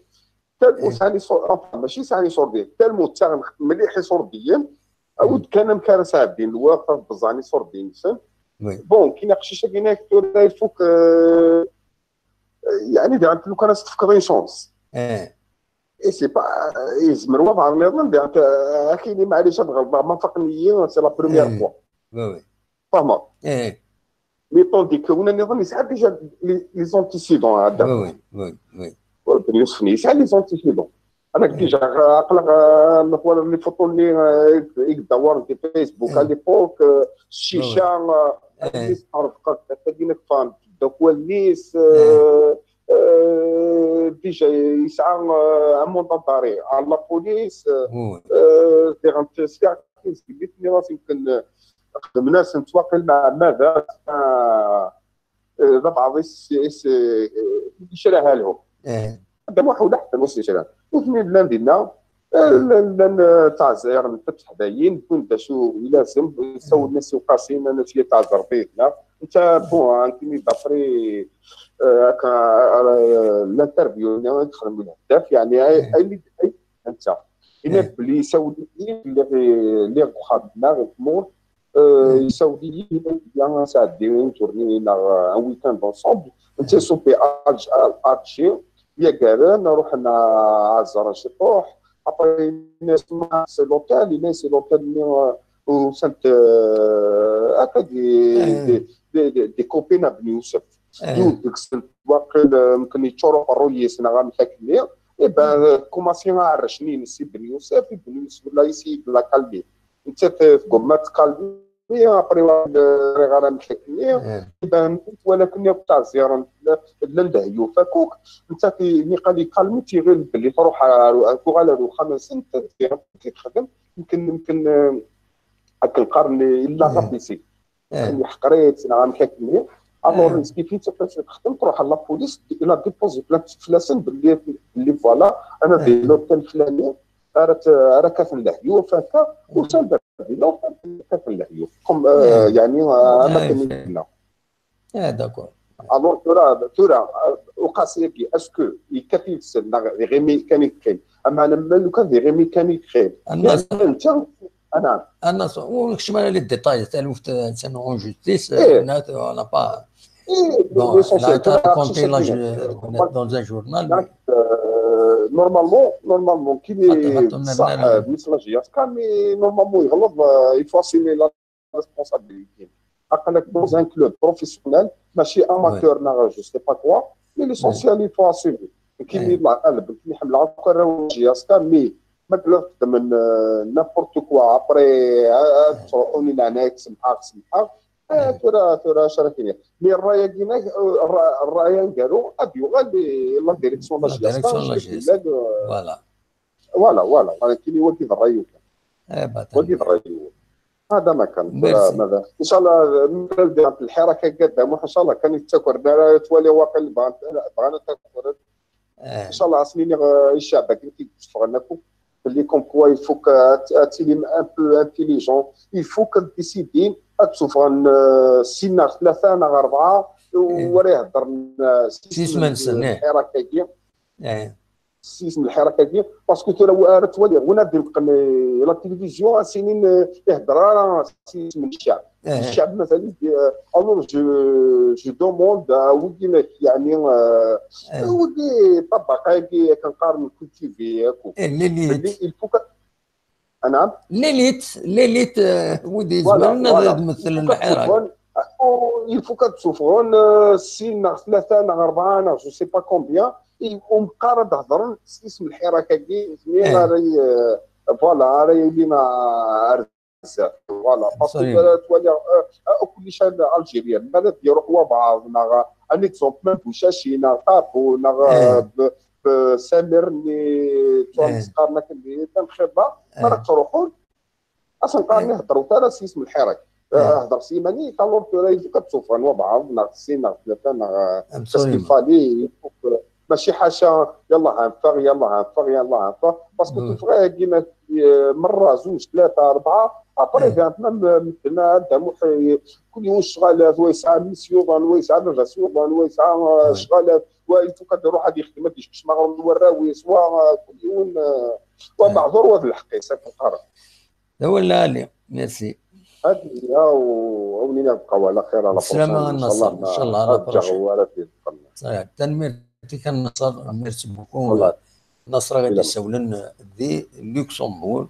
[SPEAKER 8] وساني صور ماشي ساني صور ديال تالمو تا مليح يصور ديال عاود كان مكارس عابدين الواقف بزاني صور ديال بون كاين قشيشه كاينه تورا الفوك يعني دابا لو كان تفكرين شونس اي سي با يزمر وضع النظام دابا كاينين معليش هاد الغلطه ما فقنيين سي لا بروميير فوا
[SPEAKER 1] وي
[SPEAKER 8] فاهمه ميطود كون النظام يسعى ديجا لي زونتيسيدون هذا
[SPEAKER 1] وي
[SPEAKER 8] يوسف يسعى لي زونتيسيدون انا ديجا عقلك مثلا لي فوتو اللي يدور في فيسبوك على ليبوك الشيشه الناس تعرف كدينا فان دوك وليس ديجا يسعى امون طاري على لا بوليس ديغنت سكاع قلت راسي يمكن نخدم ناس نتواصل مع ماذا بعض يشراها لهم هذا واحد ولا حتى نص يشراها وفين نديرنا لان تاع الجزائر نفتح باين نكون شو لازم يسوي الناس وقاسين انا شي تاع زربيتنا انت بون كيمي دابري الانترفيو اللي ندخل من الهداف يعني اي انت هنا بلي يسوي اللي خدنا غير يسوي لي بيان ساعدين تورني لا ان ويكاند انصومبل انت سوبي ارشي يا كارن نروح نعزر شي طوح ابري الناس سي لوكال سي لوكال وسنت هكا دي كوبينا بن يوسف ديك السنت واقيلا يمكن يتشورو الرويس انا غنحكي ايبا كوماسيون عرشني نسي بن يوسف ولا يسي بلا قلبي انت تقول ما تقلبي ابري غانا نحكي ولكن تاع زياره لندهيو فكوك انت ملي قال لي قال تيغي بلي تروح على 5 سنين تخدم يمكن هاك القرن الا ربي سي يعني حقريت انا غنحكي الوغ كيفاش تخدم تروح على البوليس الى ديبوزي بلانت فلاسن باللي فوالا انا في لوطيل الفلاني راه كافل لهيو فهكا وسال لو كافل لهيو يعني انا كنت
[SPEAKER 1] داكور
[SPEAKER 8] الوغ تورا وقاسيكي اسكو يكفي السن غير ميكانيك اما انا لو كان غير ميكانيك خير انت
[SPEAKER 1] انا ونكشمل لي ديتاي تاع سان اون جوستيس انا با bon là tu as raconté là dans un journal
[SPEAKER 8] نورمالمون كي صح مثل جياس كان نورمالمون يغلط يفاسيلي لا ريسبونسابيلتي اقلك دوز ان كلوب بروفيسيونيل ماشي اماتور نا جو سي با كوا مي ليسونسيال يفاسيلي كي يطلع قلب كي يحمل عقر جياس كان مي ما تقدر من نابورت كوا ابري تروحوني لهناك سمحاك ترى شاركيني مي الرايه كينا الرايه قالوا ابيو غادي لا ديريكسيون لا فوالا انا كيني وكيف الراي وكيف الراي هذا ما كان ماذا ان شاء الله نبدا الحركه قدام ان شاء الله كان يتكر تولي واقع بغانا تكر ان شاء الله سنين الشعب كي تفرناكم اللي كوم كوا يفوك تيلي ان بو انتيليجون يفوك ديسيدين تشوفون سنة 3 أنا 4 وراه يهضر
[SPEAKER 1] 6 من سنة
[SPEAKER 8] الحركة ديال 6 من الحركة ديال باسكو تولي تولي ونادي لا تلفزيون سنين يهضر 6 من الشعب الشعب مثلا الوغ جو دوموند ودي يعني ودي طبق هاكي كنقارن كولتيفي ياكو
[SPEAKER 1] اللي
[SPEAKER 8] الفوق نعم
[SPEAKER 1] ليليت ودي زمان تمثل الحراك
[SPEAKER 8] يفوك تشوفون سين 3 4 جو سي با كومبيان ومقارن تهضر اسم الحراك هكي راهي فوالا راهي لينا فوالا باسكو تولي كل شيء الجيريا البلد يروحوا بعض ان اكزومبل بوشاشينا طابو سامر اللي تقارنك اللي تنخبه ما تروحون اصلا قارن يهضروا ترى اسم الحراك هضر سيماني قالوا راهي كتشوف بعض ناقصين 3 كاستيفالي ماشي حاشا يلا غنفاغ يلا غنفاغ يلا غنفاغ باسكو تفغي كيما مره زوج ثلاثه اربعه ابري فهمتنا مثلنا عندها كل يوم شغالات ويسعى مسيوضان ويسعى الرسول ويسعى شغالات ويفو كديروا واحد يخدم ما ديش مغرب الوراوي سوا كل يوم ومعذور وفي الحقيقه صافي القرار
[SPEAKER 1] ولا لي ميرسي
[SPEAKER 8] هذه ونينا نبقاو على خير على
[SPEAKER 1] السلامة
[SPEAKER 8] ان شاء الله
[SPEAKER 1] ان شاء الله على
[SPEAKER 8] الجغوارات اللي تقلنا
[SPEAKER 1] صحيح تنميرتي كان نصر ميرسي بوكو نصر غادي يسولن دي لوكسمبورغ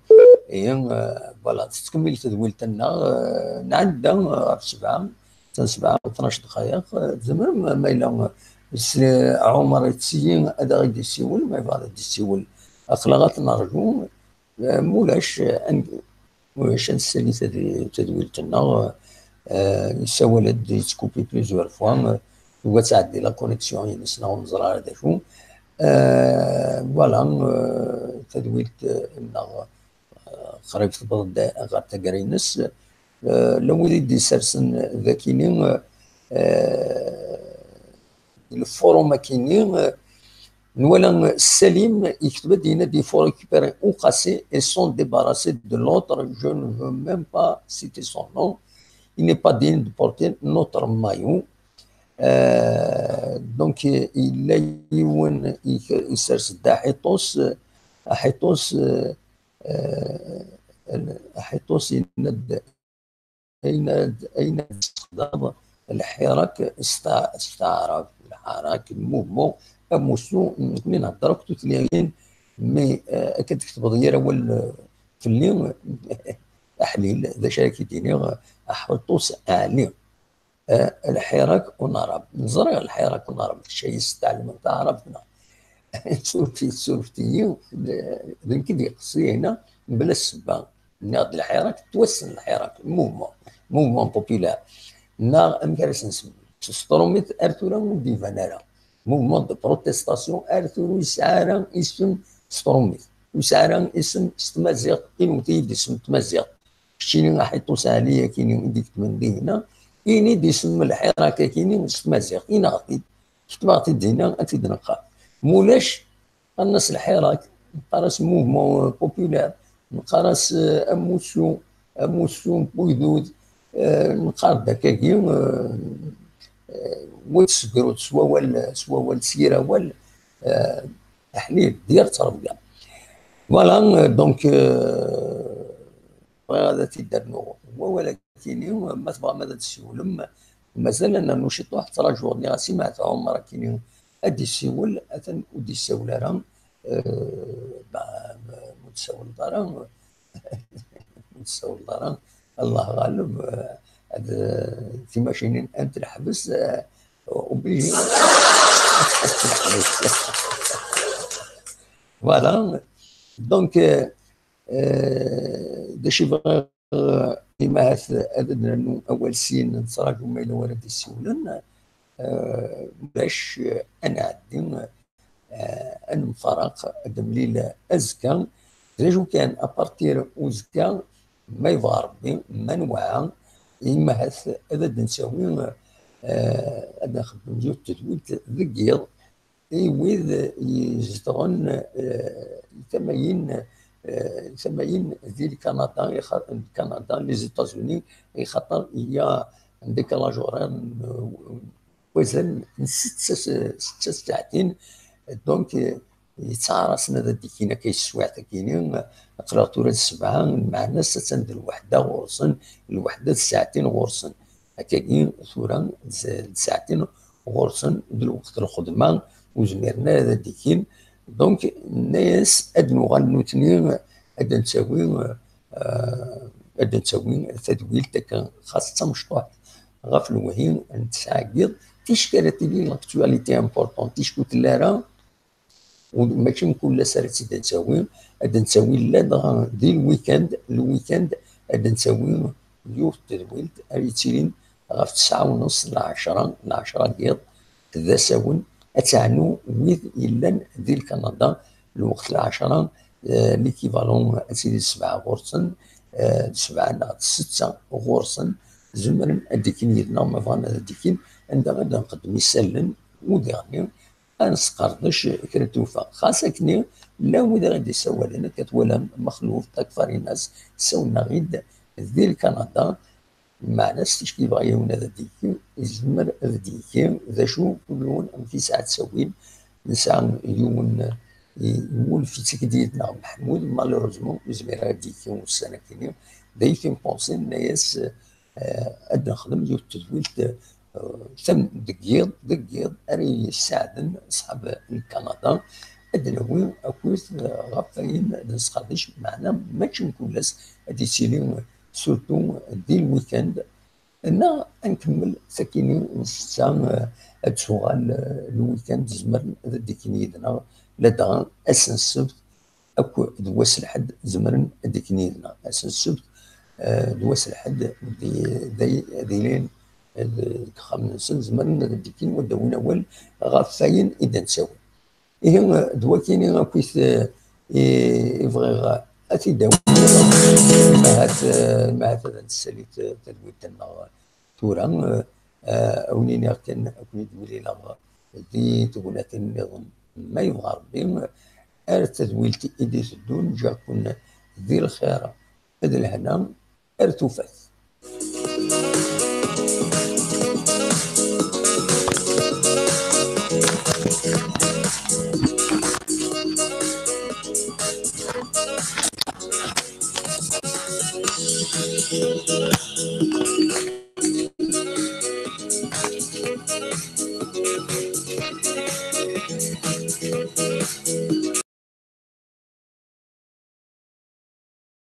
[SPEAKER 1] فوالا تكمل تدويلتنا نعدى في 7 12 دقائق زعما ما الا عمر تسيين هذا غادي يسول ما يبغى غادي يسول اخلاقات نرجو مولاش نسالي تدويلتنا يسول تكوبي بليزيور فوا هو تعدي لا كونيكسيون ينسنا ونزرع هذا شو فوالا تدويلت خريفة البلد غير تقرينس لو وليدي سرسن ذاكينين الفورم كاينين نولا السليم يكتب دينا دي فو récupérer ou casser et sont débarrassés de l'autre. Je ne veux même pas citer son nom. Il n'est pas digne de porter notre maillot. دونك إلا يون يسرس دا حيطوس يند أين استخدام الحراك استعراف الحراك الموفمون أموسو من هضرك تتلاقين مي كتكتب ضيارة أول في الليل أحليل ذا شاكي ديني أحطوس أعلي الحراك ونراب نزرع الحراك ونراب الشيء يستعلم تعرفنا سورتي يمكن يقصي هنا بلا السبان ناض الحراك توسن الحراك موفمون بوبيلار نا امكارس نسمي ستروميت ارتورا ودي فانالا موفمون دو بروتيستاسيون ارتورو يسعارا اسم ستروميت يسعارا اسم ستمازيغ إنوتيف اسم تمازيغ شيني حيطو سالية كيني ديك تمندي هنا إني دي اسم الحراك كيني ستمازيغ إنا غطيت كتبغتي دينا أتيد نقا مولاش الناس الحراك نقراس موفمون بوبيلار نقراس اموسيون بويدود نقار داكاكي وتسكرو سوا سيرة وال تحليل ديال تربية فوالا دونك هذا تيدار نو ولكن اليوم ما تبغى ماذا تسولم مازال انا نشيط واحد 3 جور اللي سمعتهم راه كاينين ادي السول اثن ودي السولارة متسول دارا متسول دارا الله غالب في ماشيين انت الحبس وبيجي فوالا دونك داشي بغا لماث أدنى أول سين نتراجعوا ما إلى ولد السولن باش أنا عندي أن فرق دمليل أزكى رجو كان أبارتير أزكى ما يبغى ربي ما نوعى إما هاث أبدا نساوي أنا نخدم ديال التدوين ذكير ويذ يزدغن ثمانين ديال كندا لي زيتازوني خاطر هي عندك لاجوران وزن 6 ساعتين دونك يتعرسنا ذا ديكينا كيسواعتا كاينين قراطو راه 7 مع الناس تندير الوحده غورسن الوحده ساعتين غورسن هكاكين ثورا ساعتين غورسن الوقت الخدمه وزميرنا ذا ديكين دونك الناس ادنو غنوتني اد نساوي تدويل تاع خاصه مشطوح غاف الوهين نتساعد تيشكالات لي لاكتواليتي امبورطون تيشكوت لارا وماشي كل سرتي تنساوي اد نساوي لا دي الويكاند اد نساوي اليوم تدويل ريتيلين غاف 9:30 ل 10 ديال ذا ساون اتعنو ويذ إلا ديال كندا الوقت 10 ليكيفالون اسيدي 7 غورسن 7 6 غورسن زمرن اديكين يدنا ما فانا اديكين عندما غادا نقدم يسلن وديرني انسقردش كرتوفا خاصة كني لا ودا غادي يسوى لنا كتولى مخلوط تكفر الناس سونا غيد ذي كندا مع ناس تشكي بغا يونا ذا ديكي يزمر ذا ديكي ذا شو كلون في ساعة تسوين نسعى يمول في تكديدنا محمود مالوروزمون يزمر ذا ديكي والسنة كيني دايكي نبونسي الناس أدنا نخدم ديال التدويل ثم دقيق أري يساعدن أصحاب كندا أدناوي أكويت غافين نسقدش معنا ماشي نكونلاس هادي سيلي سورتو دي الويكاند أنا نكمل ساكيني نستا هاد شغال الويكاند زمر ديكني يدنا لدغا أسن السبت أكو دواس الحد زمرن ديكني يدنا أسن السبت دواس الحد ديلين خمس زمرن ديكين وداوين أول غافين إذا نساوي إيه دوا كاينين غاكويت يبغي أتي داوي مع هذا الساليت تدويتنا تورا أونيني كان أكون تقولي لا دي تقول النظام ما يبغى ربي تدويلتي إيدي تدون جا كون ذي الخير هذا الهنا ارتفات